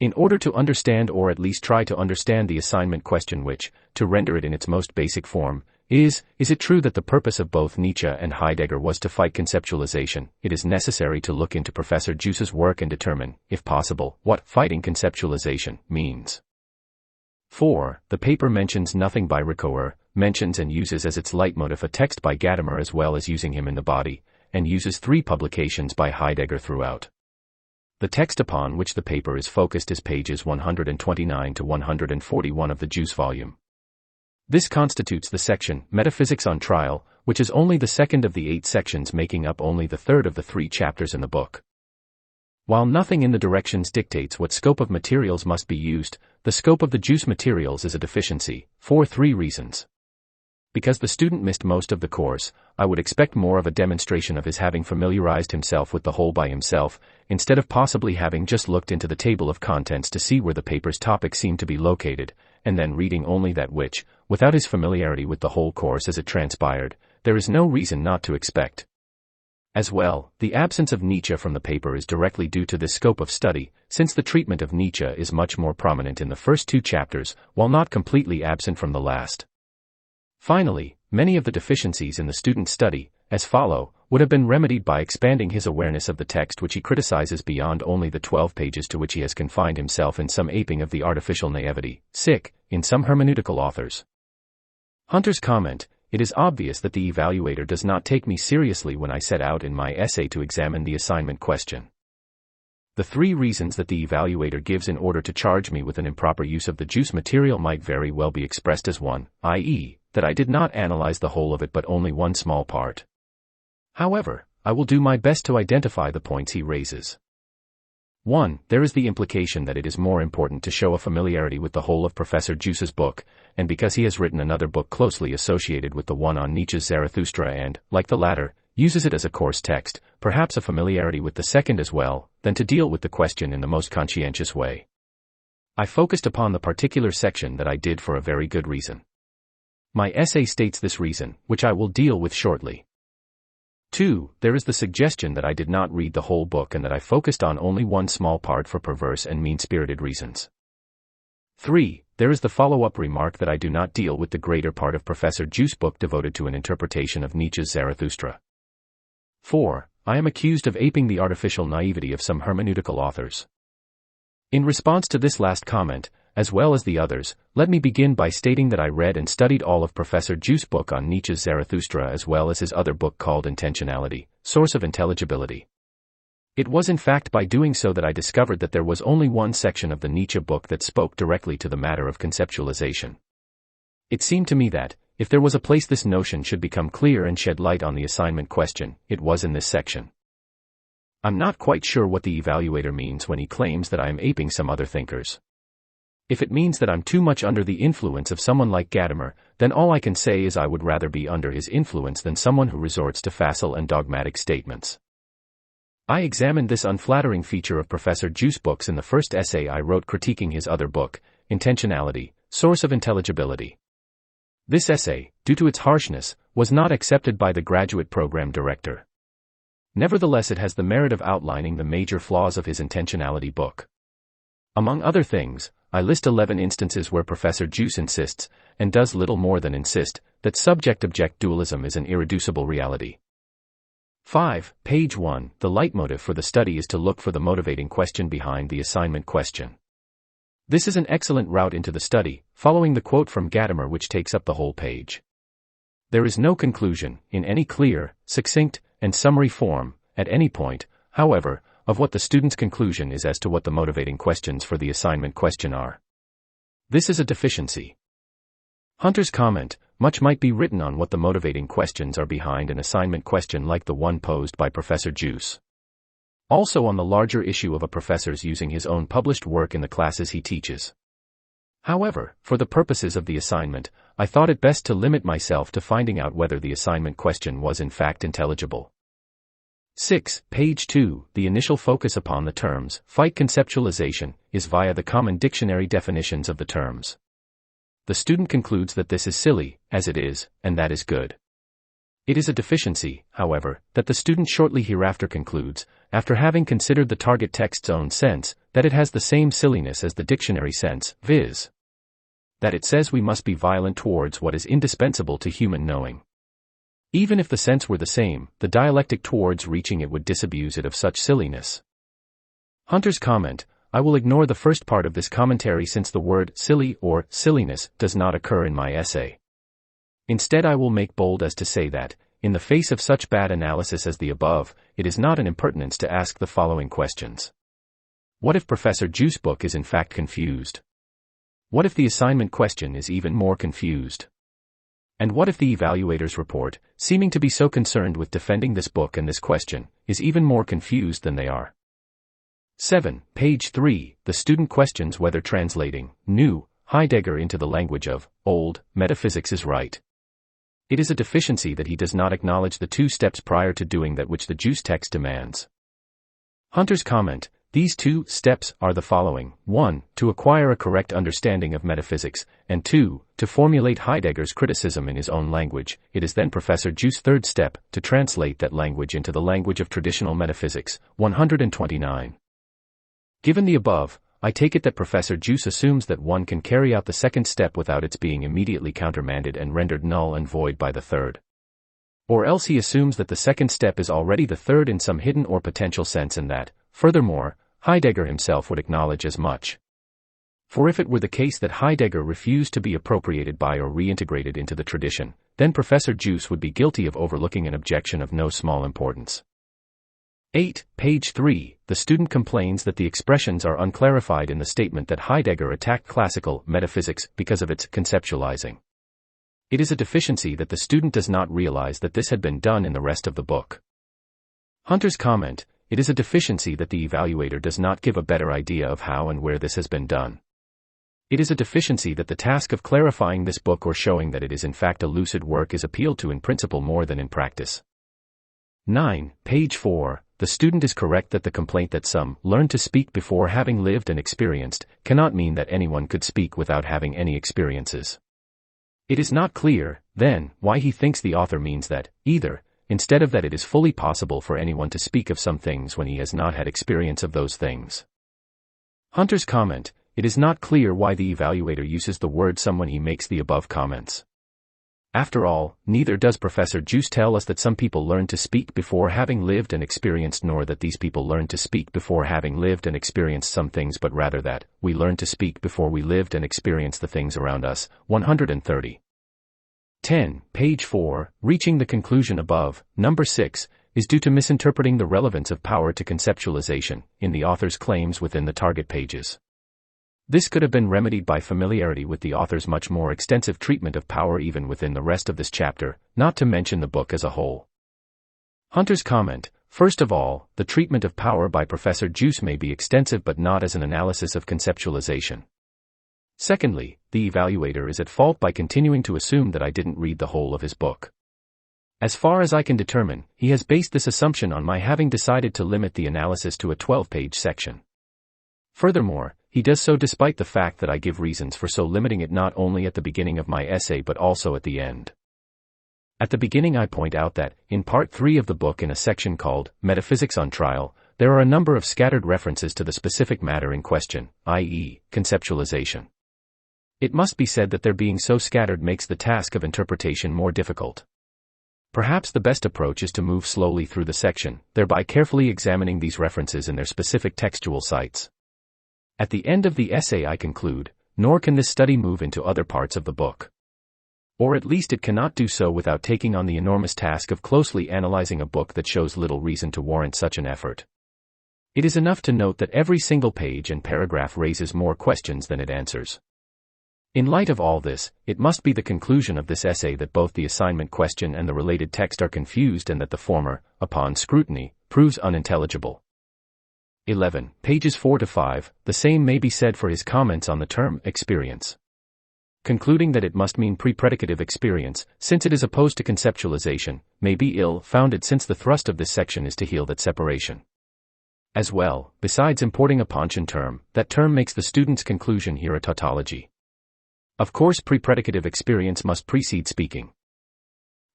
In order to understand or at least try to understand the assignment question which, to render it in its most basic form, is it true that the purpose of both Nietzsche and Heidegger was to fight conceptualization, it is necessary to look into Professor Juice's work and determine, if possible, what fighting conceptualization means. 4. The paper mentions nothing by Ricoeur, mentions and uses as its leitmotif a text by Gadamer as well as using him in the body, and uses 3 publications by Heidegger throughout. The text upon which the paper is focused is pages 129 to 141 of the Juice volume. This constitutes the section, Metaphysics on Trial, which is only the second of the 8 sections making up only the third of the 3 chapters in the book. While nothing in the directions dictates what scope of materials must be used, the scope of the Juice materials is a deficiency, for 3 reasons. Because the student missed most of the course, I would expect more of a demonstration of his having familiarized himself with the whole by himself, instead of possibly having just looked into the table of contents to see where the paper's topics seem to be located, and then reading only that which, without his familiarity with the whole course as it transpired, there is no reason not to expect. As well, the absence of Nietzsche from the paper is directly due to this scope of study, since the treatment of Nietzsche is much more prominent in the first 2 chapters, while not completely absent from the last. Finally, many of the deficiencies in the student's study, as follow, would have been remedied by expanding his awareness of the text which he criticizes beyond only the 12 pages to which he has confined himself in some aping of the artificial naivety, in some hermeneutical authors. Hunter's comment: it is obvious that the evaluator does not take me seriously when I set out in my essay to examine the assignment question. The 3 reasons that the evaluator gives in order to charge me with an improper use of the Juice material might very well be expressed as 1, i.e., that I did not analyze the whole of it but only one small part. However, I will do my best to identify the points he raises. 1. There is the implication that it is more important to show a familiarity with the whole of Professor Juice's book, and because he has written another book closely associated with the one on Nietzsche's Zarathustra and, like the latter, uses it as a course text, perhaps a familiarity with the second as well, than to deal with the question in the most conscientious way. I focused upon the particular section that I did for a very good reason. My essay states this reason, which I will deal with shortly. 2. There is the suggestion that I did not read the whole book and that I focused on only one small part for perverse and mean-spirited reasons. 3. There is the follow-up remark that I do not deal with the greater part of Professor Juice's book devoted to an interpretation of Nietzsche's Zarathustra. 4. I am accused of aping the artificial naivety of some hermeneutical authors. In response to this last comment, as well as the others, let me begin by stating that I read and studied all of Professor Juice's book on Nietzsche's Zarathustra as well as his other book called Intentionality, Source of Intelligibility. It was in fact by doing so that I discovered that there was only one section of the Nietzsche book that spoke directly to the matter of conceptualization. It seemed to me that, if there was a place this notion should become clear and shed light on the assignment question, it was in this section. I'm not quite sure what the evaluator means when he claims that I am aping some other thinkers. If it means that I'm too much under the influence of someone like Gadamer, then all I can say is I would rather be under his influence than someone who resorts to facile and dogmatic statements. I examined this unflattering feature of Professor Juice's books in the first essay I wrote critiquing his other book, Intentionality, Source of Intelligibility. This essay, due to its harshness, was not accepted by the graduate program director. Nevertheless, it has the merit of outlining the major flaws of his Intentionality book. Among other things, I list 11 instances where Professor Juice insists, and does little more than insist, that subject-object dualism is an irreducible reality. 5. Page 1. The leitmotif for the study is to look for the motivating question behind the assignment question. This is an excellent route into the study, following the quote from Gadamer which takes up the whole page. There is no conclusion, in any clear, succinct, and summary form, at any point, however, of what the student's conclusion is as to what the motivating questions for the assignment question are. This is a deficiency. Hunter's comment, much might be written on what the motivating questions are behind an assignment question like the one posed by Professor Juice. Also on the larger issue of a professor's using his own published work in the classes he teaches. However, for the purposes of the assignment, I thought it best to limit myself to finding out whether the assignment question was in fact intelligible. 6. Page 2. The initial focus upon the terms, fight conceptualization, is via the common dictionary definitions of the terms. The student concludes that this is silly, as it is, and that is good. It is a deficiency, however, that the student shortly hereafter concludes, after having considered the target text's own sense, that it has the same silliness as the dictionary sense, viz. that it says we must be violent towards what is indispensable to human knowing. Even if the sense were the same, the dialectic towards reaching it would disabuse it of such silliness. Hunter's comment, I will ignore the first part of this commentary since the word silly or silliness does not occur in my essay. Instead I will make bold as to say that, in the face of such bad analysis as the above, it is not an impertinence to ask the following questions. What if Professor Juice's book is in fact confused? What if the assignment question is even more confused? And what if the evaluator's report, seeming to be so concerned with defending this book and this question, is even more confused than they are? 7. Page 3. The student questions whether translating new Heidegger into the language of old metaphysics is right. It is a deficiency that he does not acknowledge the 2 steps prior to doing that which the Juice text demands. Hunter's comment, these 2 steps are the following: 1. To acquire a correct understanding of metaphysics, and 2. To formulate Heidegger's criticism in his own language. It is then Professor Juice's 3rd step, to translate that language into the language of traditional metaphysics. 129. Given the above, I take it that Professor Juice assumes that one can carry out the 2nd step without its being immediately countermanded and rendered null and void by the 3rd. Or else he assumes that the 2nd step is already the 3rd in some hidden or potential sense and that, furthermore, Heidegger himself would acknowledge as much. For if it were the case that Heidegger refused to be appropriated by or reintegrated into the tradition, then Professor Juice would be guilty of overlooking an objection of no small importance. 8. Page 3. The student complains that the expressions are unclarified in the statement that Heidegger attacked classical metaphysics because of its conceptualizing. It is a deficiency that the student does not realize that this had been done in the rest of the book. Hunter's comment, it is a deficiency that the evaluator does not give a better idea of how and where this has been done. It is a deficiency that the task of clarifying this book or showing that it is in fact a lucid work is appealed to in principle more than in practice. 9. Page 4. The student is correct that the complaint that some learn to speak before having lived and experienced cannot mean that anyone could speak without having any experiences. It is not clear, then, why he thinks the author means that, either, instead of that it is fully possible for anyone to speak of some things when he has not had experience of those things. Hunter's comment, it is not clear why the evaluator uses the word some when he makes the above comments. After all, neither does Professor Juice tell us that some people learn to speak before having lived and experienced, nor that these people learn to speak before having lived and experienced some things, but rather that we learn to speak before we lived and experienced the things around us. 130. 10. Page 4. Reaching the conclusion above, number 6, is due to misinterpreting the relevance of power to conceptualization in the author's claims within the target pages. This could have been remedied by familiarity with the author's much more extensive treatment of power even within the rest of this chapter, not to mention the book as a whole. Hunter's comment: first of all, the treatment of power by Professor Juice may be extensive but not as an analysis of conceptualization. Secondly, the evaluator is at fault by continuing to assume that I didn't read the whole of his book. As far as I can determine, he has based this assumption on my having decided to limit the analysis to a 12-page section. Furthermore, he does so despite the fact that I give reasons for so limiting it not only at the beginning of my essay but also at the end. At the beginning I point out that, in part 3 of the book in a section called Metaphysics on Trial, there are a number of scattered references to the specific matter in question, i.e., conceptualization. It must be said that their being so scattered makes the task of interpretation more difficult. Perhaps the best approach is to move slowly through the section, thereby carefully examining these references in their specific textual sites. At the end of the essay I conclude, nor can this study move into other parts of the book. Or at least it cannot do so without taking on the enormous task of closely analyzing a book that shows little reason to warrant such an effort. It is enough to note that every single page and paragraph raises more questions than it answers. In light of all this, it must be the conclusion of this essay that both the assignment question and the related text are confused and that the former, upon scrutiny, proves unintelligible. 11. Pages 4 to 5, the same may be said for his comments on the term experience. Concluding that it must mean pre-predicative experience, since it is opposed to conceptualization, may be ill-founded since the thrust of this section is to heal that separation. As well, besides importing a Pontian term, that term makes the student's conclusion here a tautology. Of course pre-predicative experience must precede speaking.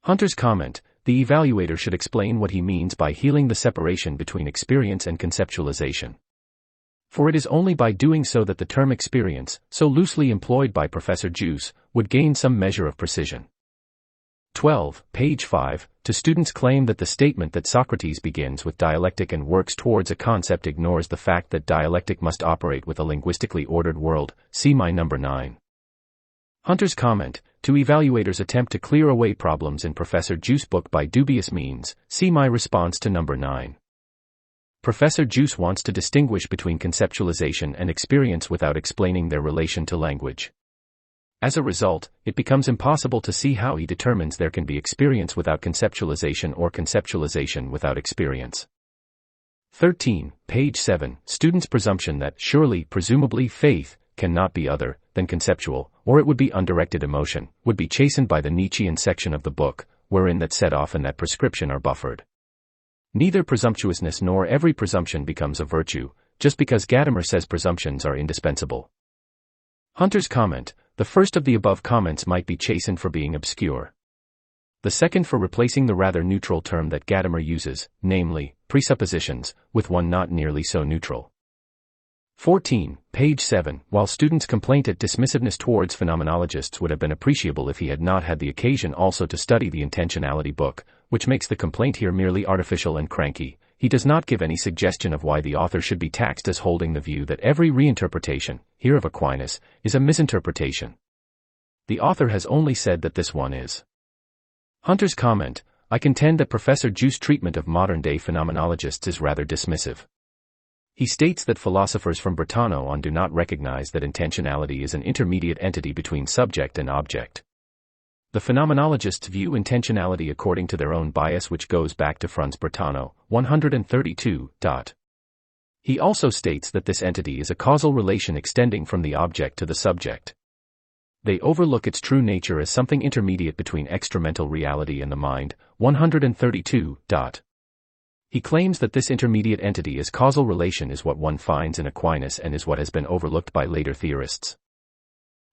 Hunter's comment: the evaluator should explain what he means by healing the separation between experience and conceptualization. For it is only by doing so that the term experience, so loosely employed by Professor Juice, would gain some measure of precision. 12. Page 5. To students' claim that the statement that Socrates begins with dialectic and works towards a concept ignores the fact that dialectic must operate with a linguistically ordered world, see my number 9. Hunter's comment: to evaluators attempt to clear away problems in Professor Juice's book by dubious means, see my response to number 9. Professor Juice wants to distinguish between conceptualization and experience without explaining their relation to language. As a result, it becomes impossible to see how he determines there can be experience without conceptualization or conceptualization without experience. 13. Page 7. Students' presumption that, surely, presumably, faith cannot be other than conceptual, or it would be undirected emotion, would be chastened by the Nietzschean section of the book, wherein that set off and that prescription are buffered. Neither presumptuousness nor every presumption becomes a virtue, just because Gadamer says presumptions are indispensable. Hunter's comment: the first of the above comments might be chastened for being obscure. The second for replacing the rather neutral term that Gadamer uses, namely, presuppositions, with one not nearly so neutral. 14. Page 7. While students' complaint at dismissiveness towards phenomenologists would have been appreciable if he had not had the occasion also to study the intentionality book, which makes the complaint here merely artificial and cranky, he does not give any suggestion of why the author should be taxed as holding the view that every reinterpretation, here of Aquinas, is a misinterpretation. The author has only said that this one is. Hunter's comment: I contend that Professor Juice's treatment of modern-day phenomenologists is rather dismissive. He states that philosophers from Brentano on do not recognize that intentionality is an intermediate entity between subject and object. The phenomenologists view intentionality according to their own bias, which goes back to Franz Brentano, 132. He also states that this entity is a causal relation extending from the object to the subject. They overlook its true nature as something intermediate between extramental reality and the mind, 132. He claims that this intermediate entity as causal relation is what one finds in Aquinas and is what has been overlooked by later theorists.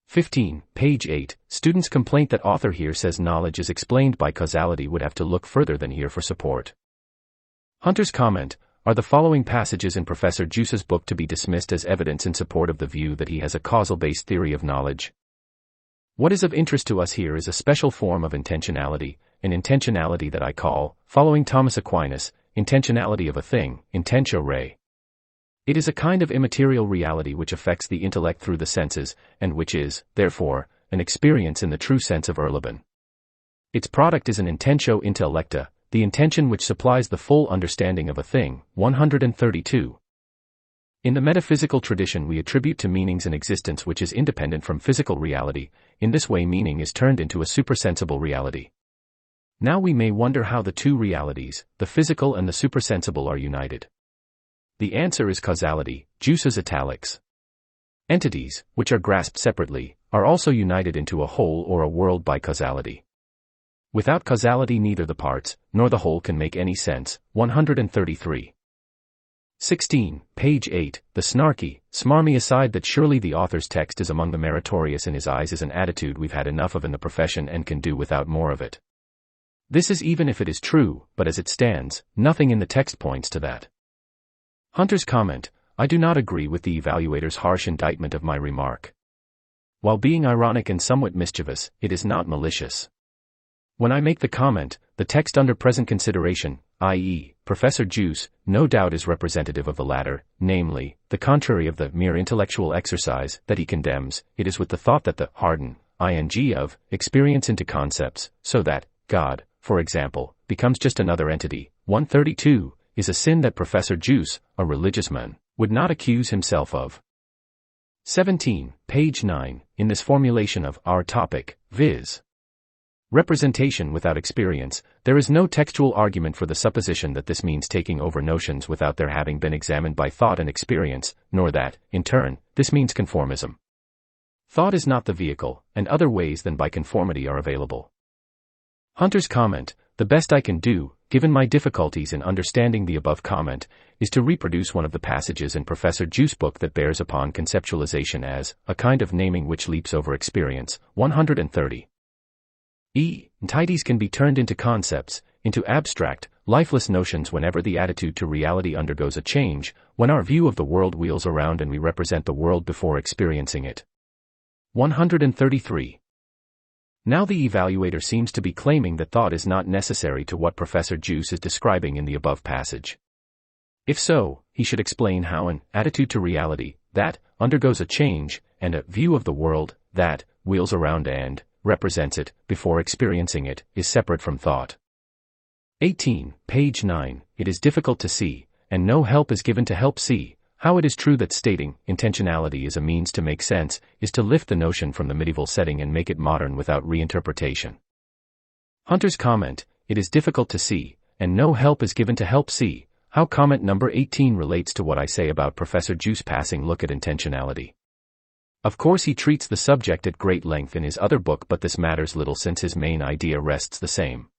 15. Page 8. Students' complaint that author here says knowledge is explained by causality would have to look further than here for support. Hunter's comment: are the following passages in Professor Juice's book to be dismissed as evidence in support of the view that he has a causal-based theory of knowledge? What is of interest to us here is a special form of intentionality, an intentionality that I call, following Thomas Aquinas, intentionality of a thing, intentio rei. It is a kind of immaterial reality which affects the intellect through the senses, and which is, therefore, an experience in the true sense of Erleben. Its product is an intentio intellecta, the intention which supplies the full understanding of a thing. 132. In the metaphysical tradition we attribute to meanings an existence which is independent from physical reality. In this way meaning is turned into a supersensible reality. Now we may wonder how the two realities, the physical and the supersensible, are united. The answer is causality, juices italics. Entities, which are grasped separately, are also united into a whole or a world by causality. Without causality neither the parts, nor the whole can make any sense. 133. 16, page 8, the snarky, smarmy aside that surely the author's text is among the meritorious in his eyes is an attitude we've had enough of in the profession and can do without more of it. This is even if it is true, but as it stands, nothing in the text points to that. Hunter's comment, I do not agree with the evaluator's harsh indictment of my remark. While being ironic and somewhat mischievous, it is not malicious. When I make the comment, the text under present consideration, i.e., Professor Juice, no doubt is representative of the latter, namely, the contrary of the mere intellectual exercise that he condemns. It is with the thought that the harden, ing of, experience into concepts, so that, God, for example, becomes just another entity. 132, is a sin that Professor Juice, a religious man, would not accuse himself of. 17, page 9, in this formulation of our topic, viz. Representation without experience, there is no textual argument for the supposition that this means taking over notions without their having been examined by thought and experience, nor that, in turn, this means conformism. Thought is not the vehicle, and other ways than by conformity are available. Hunter's comment, the best I can do, given my difficulties in understanding the above comment, is to reproduce one of the passages in Professor Juice's book that bears upon conceptualization as a kind of naming which leaps over experience. 130. Entities can be turned into concepts, into abstract, lifeless notions whenever the attitude to reality undergoes a change, when our view of the world wheels around and we represent the world before experiencing it. 133. Now the evaluator seems to be claiming that thought is not necessary to what Professor Juice is describing in the above passage. If so, he should explain how an attitude to reality, that, undergoes a change, and a view of the world, that, wheels around and represents it, before experiencing it, is separate from thought. 18, page 9, it is difficult to see, and no help is given to help see, how it is true that stating intentionality is a means to make sense, is to lift the notion from the medieval setting and make it modern without reinterpretation. Hunter's comment, it is difficult to see, and no help is given to help see, how comment number 18 relates to what I say about Professor Juice's passing look at intentionality. Of course he treats the subject at great length in his other book, but this matters little since his main idea rests the same.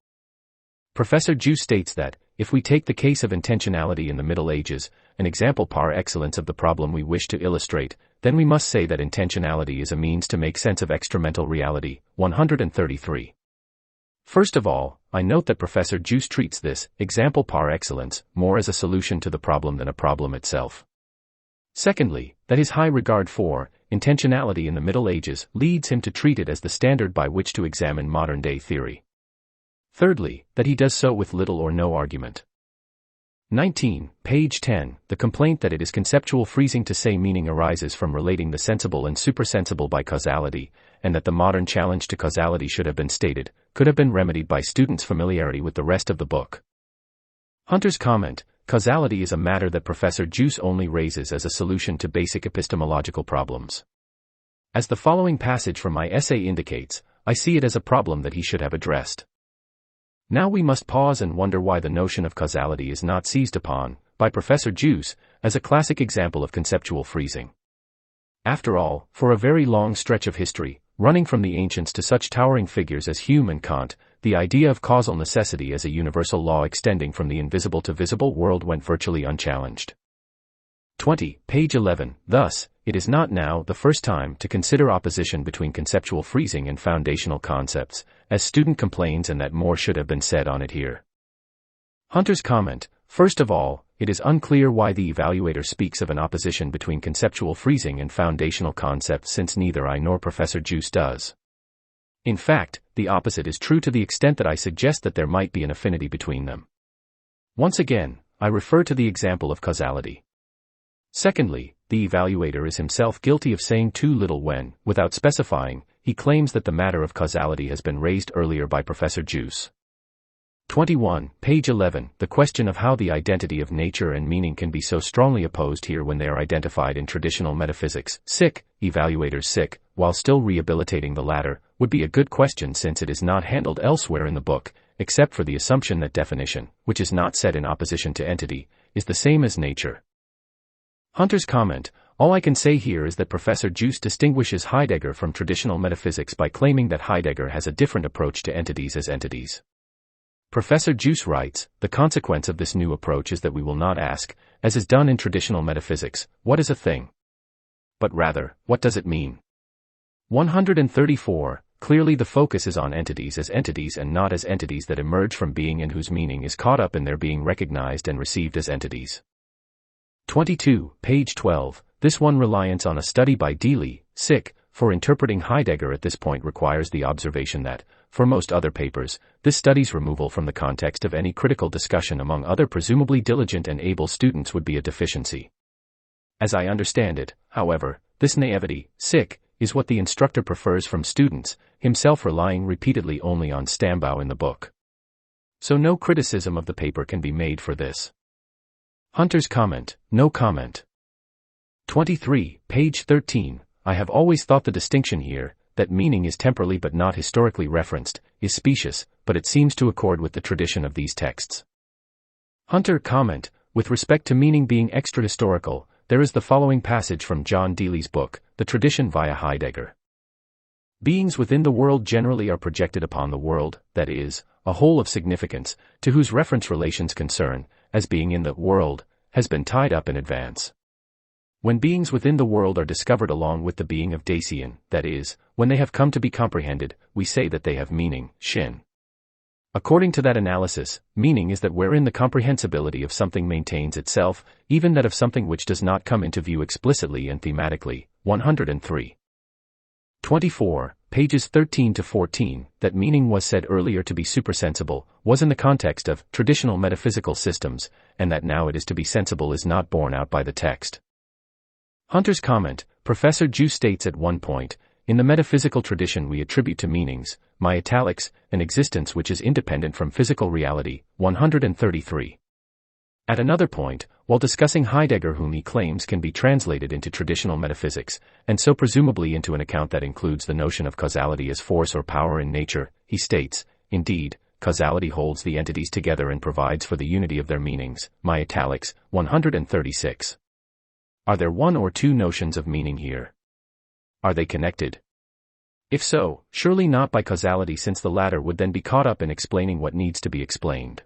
Professor Juice states that, if we take the case of intentionality in the Middle Ages, an example par excellence of the problem we wish to illustrate, then we must say that intentionality is a means to make sense of extramental reality. 133. First of all, I note that Professor Juice treats this example par excellence more as a solution to the problem than a problem itself. Secondly, that his high regard for intentionality in the Middle Ages leads him to treat it as the standard by which to examine modern-day theory. Thirdly, that he does so with little or no argument. 19, page 10, the complaint that it is conceptual freezing to say meaning arises from relating the sensible and supersensible by causality, and that the modern challenge to causality should have been stated, could have been remedied by students' familiarity with the rest of the book. Hunter's comment, causality is a matter that Professor Juice only raises as a solution to basic epistemological problems. As the following passage from my essay indicates, I see it as a problem that he should have addressed. Now we must pause and wonder why the notion of causality is not seized upon, by Professor Juice, as a classic example of conceptual freezing. After all, for a very long stretch of history, running from the ancients to such towering figures as Hume and Kant, the idea of causal necessity as a universal law extending from the invisible to visible world went virtually unchallenged. 20, page 11, thus, it is not now the first time to consider opposition between conceptual freezing and foundational concepts, as student complains, and that more should have been said on it here. Hunter's comment, first of all, it is unclear why the evaluator speaks of an opposition between conceptual freezing and foundational concepts, since neither I nor Professor Juice does. In fact, the opposite is true to the extent that I suggest that there might be an affinity between them. Once again, I refer to the example of causality. Secondly, the evaluator is himself guilty of saying too little when, without specifying, he claims that the matter of causality has been raised earlier by Professor Juice. 21, page 11, the question of how the identity of nature and meaning can be so strongly opposed here when they are identified in traditional metaphysics, evaluators, while still rehabilitating the latter, would be a good question since it is not handled elsewhere in the book, except for the assumption that definition, which is not set in opposition to entity, is the same as nature. Hunter's comment, all I can say here is that Professor Juice distinguishes Heidegger from traditional metaphysics by claiming that Heidegger has a different approach to entities as entities. Professor Juice writes, the consequence of this new approach is that we will not ask, as is done in traditional metaphysics, what is a thing? But rather, what does it mean? 134, clearly the focus is on entities as entities and not as entities that emerge from being and whose meaning is caught up in their being recognized and received as entities. 22, page 12, this one reliance on a study by Deely, for interpreting Heidegger at this point requires the observation that, for most other papers, this study's removal from the context of any critical discussion among other presumably diligent and able students would be a deficiency. As I understand it, however, this naivety, is what the instructor prefers from students, himself relying repeatedly only on Stambaugh in the book. So no criticism of the paper can be made for this. Hunter's comment, no comment. 23, page 13, I have always thought the distinction here, that meaning is temporally but not historically referenced, is specious, but it seems to accord with the tradition of these texts. Hunter comment, with respect to meaning being extra-historical, there is the following passage from John Deely's book, The Tradition via Heidegger. Beings within the world generally are projected upon the world, that is, a whole of significance, to whose reference relations concern, as being in the world, has been tied up in advance. When beings within the world are discovered along with the being of Dasein, that is, when they have come to be comprehended, we say that they have meaning, shin. According to that analysis, meaning is that wherein the comprehensibility of something maintains itself, even that of something which does not come into view explicitly and thematically. 103. 24, pages 13 to 14, that meaning was said earlier to be supersensible, was in the context of traditional metaphysical systems, and that now it is to be sensible is not borne out by the text. Hunter's comment, Professor Juice states at one point, in the metaphysical tradition we attribute to meanings, an existence which is independent from physical reality. 133. At another point, while discussing Heidegger, whom he claims can be translated into traditional metaphysics, and so presumably into an account that includes the notion of causality as force or power in nature, he states, indeed, causality holds the entities together and provides for the unity of their meanings. 136. Are there one or two notions of meaning here? Are they connected? If so, surely not by causality, since the latter would then be caught up in explaining what needs to be explained.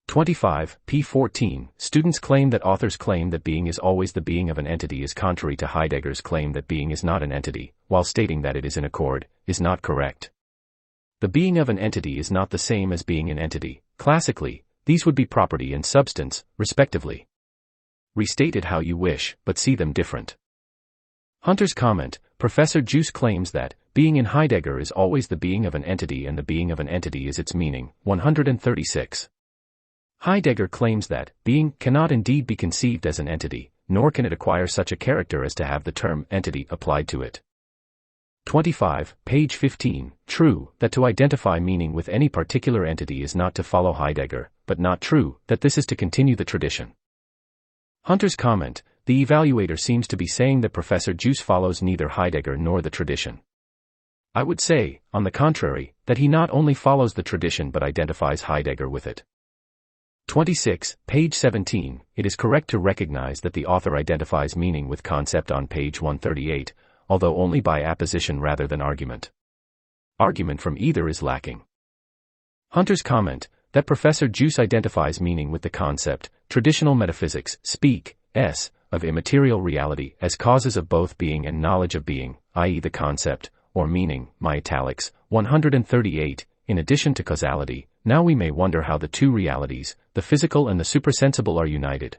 25, p. 14, students claim that authors claim that being is always the being of an entity is contrary to Heidegger's claim that being is not an entity, while stating that it is in accord, is not correct. The being of an entity is not the same as being an entity. Classically, these would be property and substance, respectively. Restate it how you wish, but see them different. Hunter's comment, Professor Juice claims that being in Heidegger is always the being of an entity and the being of an entity is its meaning. 136. Heidegger claims that being cannot indeed be conceived as an entity, nor can it acquire such a character as to have the term entity applied to it. 25, page 15, true, that to identify meaning with any particular entity is not to follow Heidegger, but not true, that this is to continue the tradition. Hunter's comment, the evaluator seems to be saying that Professor Juice follows neither Heidegger nor the tradition. I would say, on the contrary, that he not only follows the tradition but identifies Heidegger with it. 26, page 17, it is correct to recognize that the author identifies meaning with concept on page 138, although only by apposition rather than argument. Argument from either is lacking. Hunter's comment, that Professor Juice identifies meaning with the concept, traditional metaphysics, of immaterial reality as causes of both being and knowledge of being, i.e. the concept, or meaning, 138, in addition to causality. Now we may wonder how the two realities, the physical and the supersensible, are united.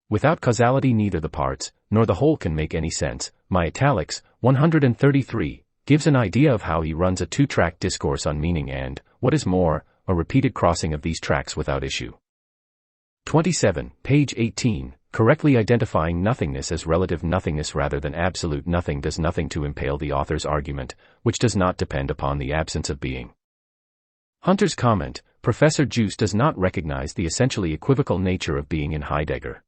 Without causality neither the parts, nor the whole can make any sense. 133, gives an idea of how he runs a two-track discourse on meaning and, what is more, a repeated crossing of these tracks without issue. 27, page 18, correctly identifying nothingness as relative nothingness rather than absolute nothing does nothing to impale the author's argument, which does not depend upon the absence of being. Hunter's comment, Professor Juice does not recognize the essentially equivocal nature of being in Heidegger.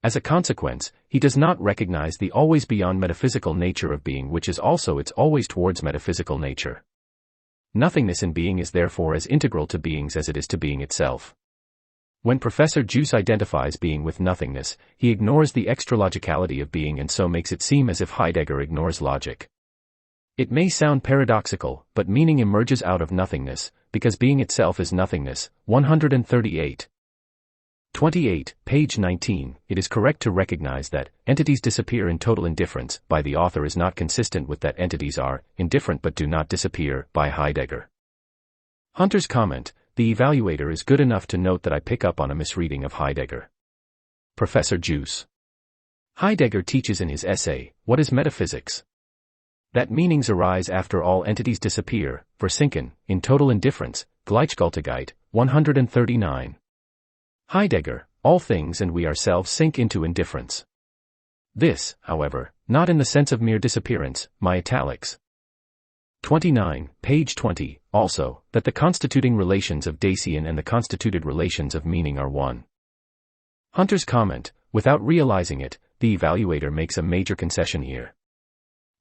As a consequence, he does not recognize the always beyond metaphysical nature of being, which is also its always towards metaphysical nature. Nothingness in being is therefore as integral to beings as it is to being itself. When Professor Juice identifies being with nothingness, he ignores the extralogicality of being and so makes it seem as if Heidegger ignores logic. It may sound paradoxical, but meaning emerges out of nothingness, because being itself is nothingness. 138. 28, page 19, it is correct to recognize that entities disappear in total indifference by the author is not consistent with that entities are indifferent but do not disappear by Heidegger. Hunter's comment, the evaluator is good enough to note that I pick up on a misreading of Heidegger. Professor Juice. Heidegger teaches in his essay, What is Metaphysics? That meanings arise after all entities disappear, versinken, in total indifference, Gleichgültigkeit, 139. Heidegger, all things and we ourselves sink into indifference. This, however, not in the sense of mere disappearance, my italics. 29, page 20, also, that the constituting relations of Dasein and the constituted relations of meaning are one. Hunter's comment, without realizing it, the evaluator makes a major concession here.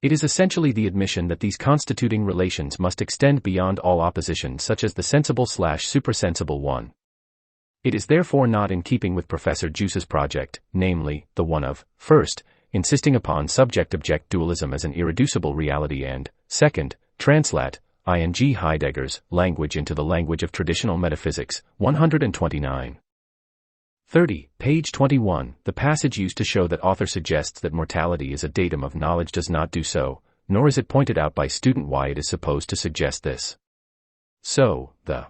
It is essentially the admission that these constituting relations must extend beyond all opposition such as the sensible/supersensible one. It is therefore not in keeping with Professor Juice's project, namely, the one of, first, insisting upon subject-object dualism as an irreducible reality and, second, translate, ing Heidegger's, language into the language of traditional metaphysics, 129. 30, page 21, the passage used to show that author suggests that mortality is a datum of knowledge does not do so, nor is it pointed out by student why it is supposed to suggest this. So, the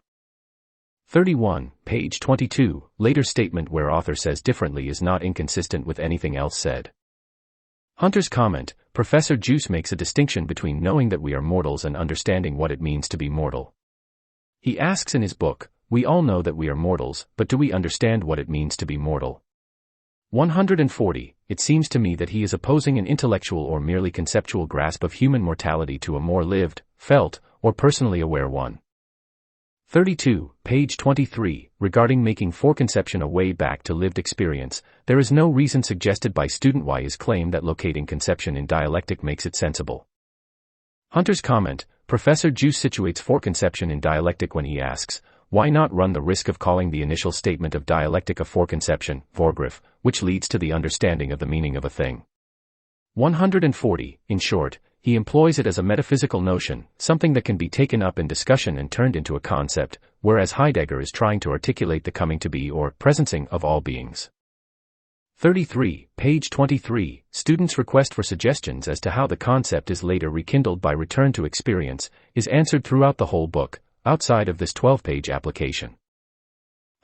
31, page 22, later statement where author says differently is not inconsistent with anything else said. Hunter's comment, Professor Juice makes a distinction between knowing that we are mortals and understanding what it means to be mortal. He asks in his book, we all know that we are mortals, but do we understand what it means to be mortal? 140, it seems to me that he is opposing an intellectual or merely conceptual grasp of human mortality to a more lived, felt, or personally aware one. 32, page 23, regarding making foreconception a way back to lived experience, there is no reason suggested by student Y's claim that locating conception in dialectic makes it sensible. Hunter's comment, Professor Juice situates foreconception in dialectic when he asks, why not run the risk of calling the initial statement of dialectic a foreconception, Vorgriff, which leads to the understanding of the meaning of a thing. 140, in short, he employs it as a metaphysical notion, something that can be taken up in discussion and turned into a concept, whereas Heidegger is trying to articulate the coming to be or presencing of all beings. 33, page 23, students' request for suggestions as to how the concept is later rekindled by return to experience, is answered throughout the whole book, outside of this 12-page application.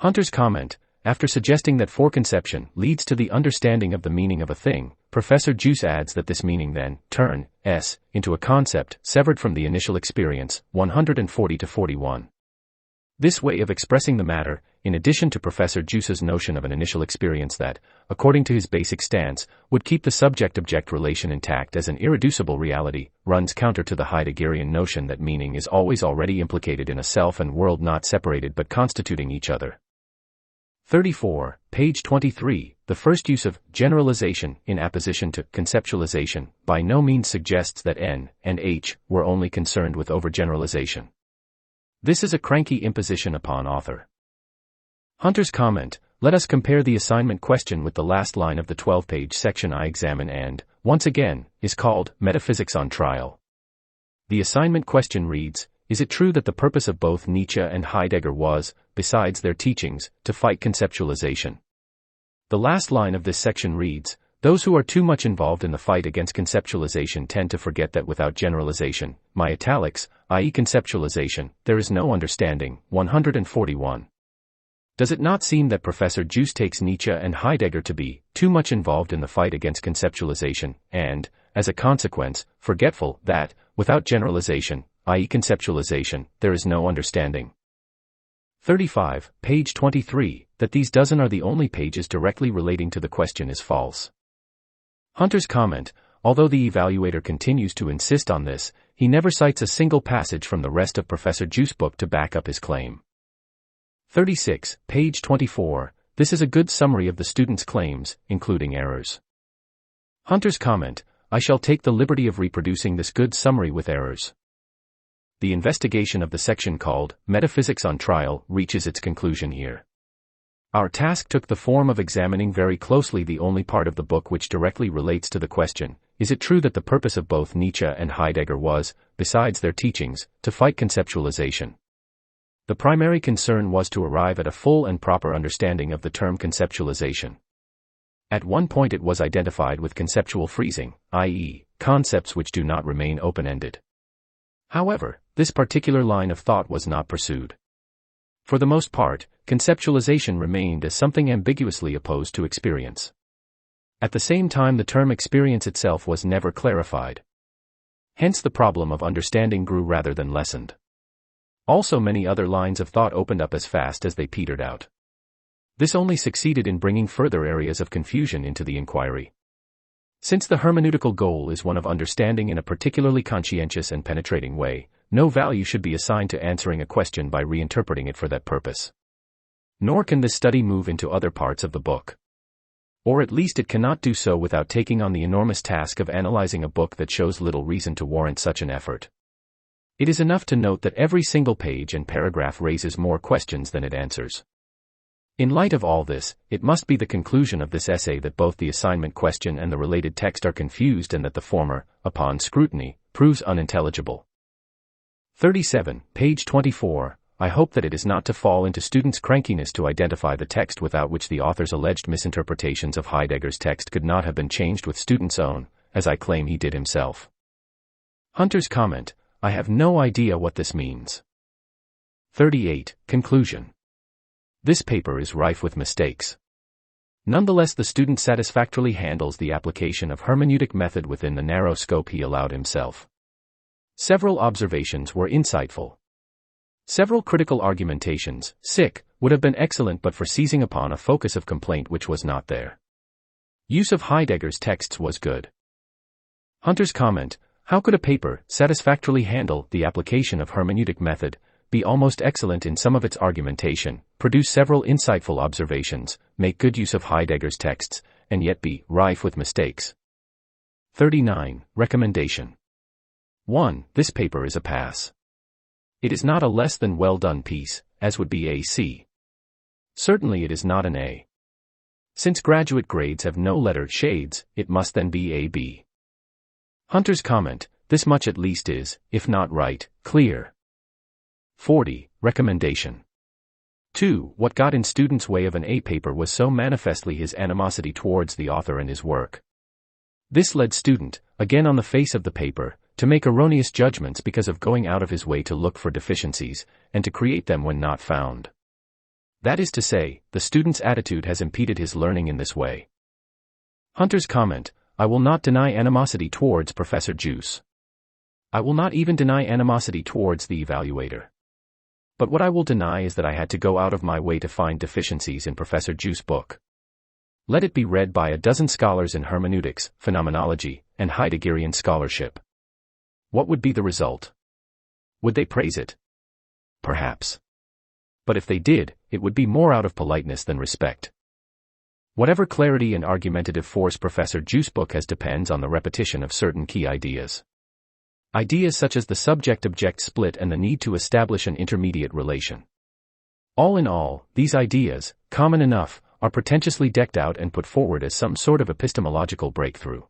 Hunter's comment, after suggesting that foreconception leads to the understanding of the meaning of a thing, Professor Juice adds that this meaning then turns into a concept severed from the initial experience, 140-41. This way of expressing the matter, in addition to Professor Juice's notion of an initial experience that, according to his basic stance, would keep the subject-object relation intact as an irreducible reality, runs counter to the Heideggerian notion that meaning is always already implicated in a self and world not separated but constituting each other. 34, page 23, the first use of generalization in apposition to conceptualization by no means suggests that N and H were only concerned with overgeneralization. This is a cranky imposition upon author. Hunter's comment, let us compare the assignment question with the last line of the 12-page section I examine and, once again, is called Metaphysics on Trial. The assignment question reads, is it true that the purpose of both Nietzsche and Heidegger was, besides their teachings, to fight conceptualization? The last line of this section reads, those who are too much involved in the fight against conceptualization tend to forget that without generalization, my italics, i.e. conceptualization, there is no understanding. 141. Does it not seem that Professor Juice takes Nietzsche and Heidegger to be too much involved in the fight against conceptualization, and, as a consequence, forgetful that, without generalization, i.e. conceptualization, there is no understanding? 35, page 23, that these dozen are the only pages directly relating to the question is false. Hunter's comment: although the evaluator continues to insist on this, he never cites a single passage from the rest of Professor Juice's book to back up his claim. 36, page 24, this is a good summary of the student's claims, including errors. Hunter's comment: I shall take the liberty of reproducing this good summary with errors. The investigation of the section called Metaphysics on Trial reaches its conclusion here. Our task took the form of examining very closely the only part of the book which directly relates to the question: is it true that the purpose of both Nietzsche and Heidegger was, besides their teachings, to fight conceptualization? The primary concern was to arrive at a full and proper understanding of the term conceptualization. At one point it was identified with conceptual freezing, i.e., concepts which do not remain open-ended. However, this particular line of thought was not pursued. For the most part, conceptualization remained as something ambiguously opposed to experience. At the same time, the term experience itself was never clarified. Hence the problem of understanding grew rather than lessened. Also, many other lines of thought opened up as fast as they petered out. This only succeeded in bringing further areas of confusion into the inquiry. Since the hermeneutical goal is one of understanding in a particularly conscientious and penetrating way, no value should be assigned to answering a question by reinterpreting it for that purpose. Nor can this study move into other parts of the book. Or at least it cannot do so without taking on the enormous task of analyzing a book that shows little reason to warrant such an effort. It is enough to note that every single page and paragraph raises more questions than it answers. In light of all this, it must be the conclusion of this essay that both the assignment question and the related text are confused, and that the former, upon scrutiny, proves unintelligible. 37, page 24, I hope that it is not to fall into students' crankiness to identify the text without which the author's alleged misinterpretations of Heidegger's text could not have been changed with students' own, as I claim he did himself. Hunter's comment: I have no idea what this means. 38, conclusion. This paper is rife with mistakes. Nonetheless, the student satisfactorily handles the application of hermeneutic method within the narrow scope he allowed himself. Several observations were insightful. Several critical argumentations, would have been excellent but for seizing upon a focus of complaint which was not there. Use of Heidegger's texts was good. Hunter's comment: how could a paper satisfactorily handle the application of hermeneutic method, be almost excellent in some of its argumentation, produce several insightful observations, make good use of Heidegger's texts, and yet be rife with mistakes? 39, recommendation. 1. This paper is a pass. It is not a less than well done piece, as would be a C. Certainly it is not an A. Since graduate grades have no letter shades, it must then be a B. Hunter's comment: this much at least is, if not right, clear. 40, recommendation. 2. What got in students' way of an A paper was so manifestly his animosity towards the author and his work. This led student, again on the face of the paper, to make erroneous judgments because of going out of his way to look for deficiencies, and to create them when not found. That is to say, the student's attitude has impeded his learning in this way. Hunter's comment: I will not deny animosity towards Professor Juice. I will not even deny animosity towards the evaluator. But what I will deny is that I had to go out of my way to find deficiencies in Professor Juice's book. Let it be read by a dozen scholars in hermeneutics, phenomenology, and Heideggerian scholarship. What would be the result? Would they praise it? Perhaps. But if they did, it would be more out of politeness than respect. Whatever clarity and argumentative force Professor Juice's book has depends on the repetition of certain key ideas. Ideas such as the subject-object split and the need to establish an intermediate relation. All in all, these ideas, common enough, are pretentiously decked out and put forward as some sort of epistemological breakthrough.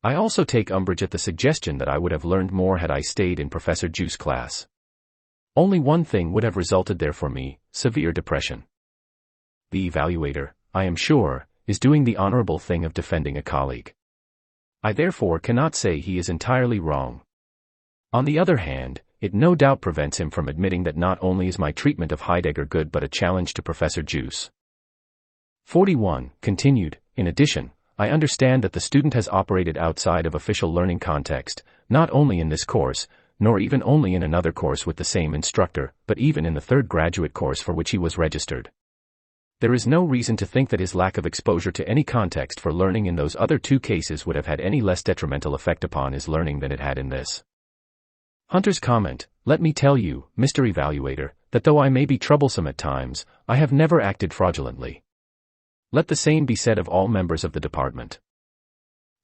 I also take umbrage at the suggestion that I would have learned more had I stayed in Professor Juice's class. Only one thing would have resulted there for me: severe depression. The evaluator, I am sure, is doing the honorable thing of defending a colleague. I therefore cannot say he is entirely wrong. On the other hand, it no doubt prevents him from admitting that not only is my treatment of Heidegger good but a challenge to Professor Juice. 41. Continued, in addition, I understand that the student has operated outside of official learning context, not only in this course, nor even only in another course with the same instructor, but even in the third graduate course for which he was registered. There is no reason to think that his lack of exposure to any context for learning in those other two cases would have had any less detrimental effect upon his learning than it had in this. Hunter's comment, let me tell you, Mr. Evaluator, that though I may be troublesome at times, I have never acted fraudulently. Let the same be said of all members of the department.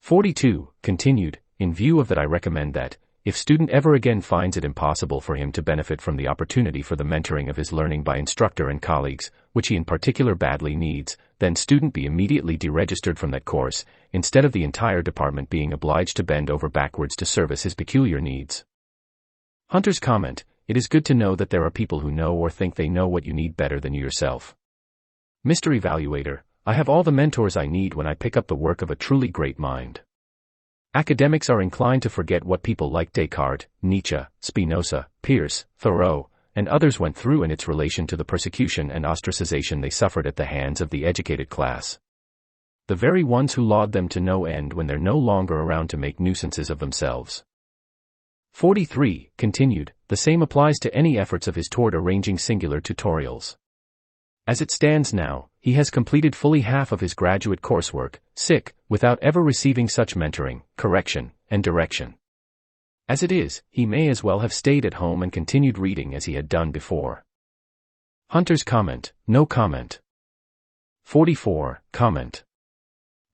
42. Continued, in view of that I recommend that, if student ever again finds it impossible for him to benefit from the opportunity for the mentoring of his learning by instructor and colleagues, which he in particular badly needs, then student be immediately deregistered from that course, instead of the entire department being obliged to bend over backwards to service his peculiar needs. Hunter's comment, it is good to know that there are people who know or think they know what you need better than you yourself. Mr. Evaluator, I have all the mentors I need when I pick up the work of a truly great mind. Academics are inclined to forget what people like Descartes, Nietzsche, Spinoza, Peirce, Thoreau, and others went through in its relation to the persecution and ostracization they suffered at the hands of the educated class. The very ones who laud them to no end when they're no longer around to make nuisances of themselves. 43. Continued, the same applies to any efforts of his toward arranging singular tutorials. As it stands now, he has completed fully half of his graduate coursework, without ever receiving such mentoring, correction, and direction. As it is, he may as well have stayed at home and continued reading as he had done before. Hunter's comment, no comment. 44. Comment.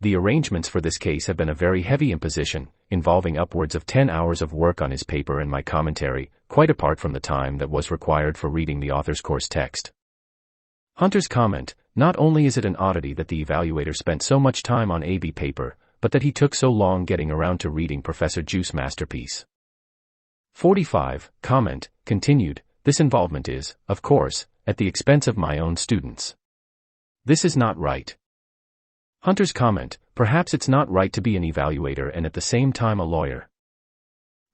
The arrangements for this case have been a very heavy imposition, involving upwards of 10 hours of work on his paper and my commentary, quite apart from the time that was required for reading the author's course text. Hunter's comment, not only is it an oddity that the evaluator spent so much time on AB paper, but that he took so long getting around to reading Professor Juice's masterpiece. 45. Comment, continued, this involvement is, of course, at the expense of my own students. This is not right. Hunter's comment, perhaps it's not right to be an evaluator and at the same time a lawyer.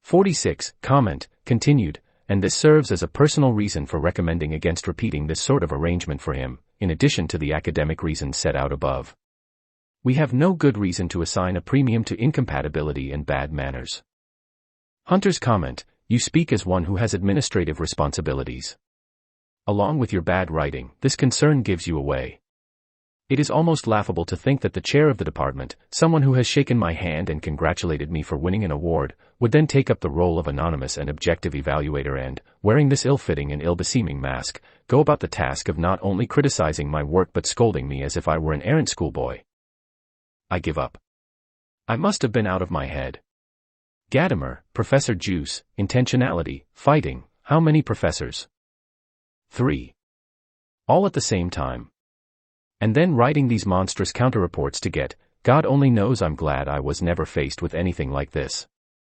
46. Comment, continued, and this serves as a personal reason for recommending against repeating this sort of arrangement for him, in addition to the academic reasons set out above. We have no good reason to assign a premium to incompatibility and bad manners. Hunter's comment, you speak as one who has administrative responsibilities. Along with your bad writing, this concern gives you away. It is almost laughable to think that the chair of the department, someone who has shaken my hand and congratulated me for winning an award, would then take up the role of anonymous and objective evaluator and, wearing this ill-fitting and ill-beseeming mask, go about the task of not only criticizing my work but scolding me as if I were an errant schoolboy. I give up. I must have been out of my head. Gadamer, Professor Juice, intentionality, fighting, how many professors? 3. All at the same time. And then writing these monstrous counter-reports to get, God only knows I'm glad I was never faced with anything like this.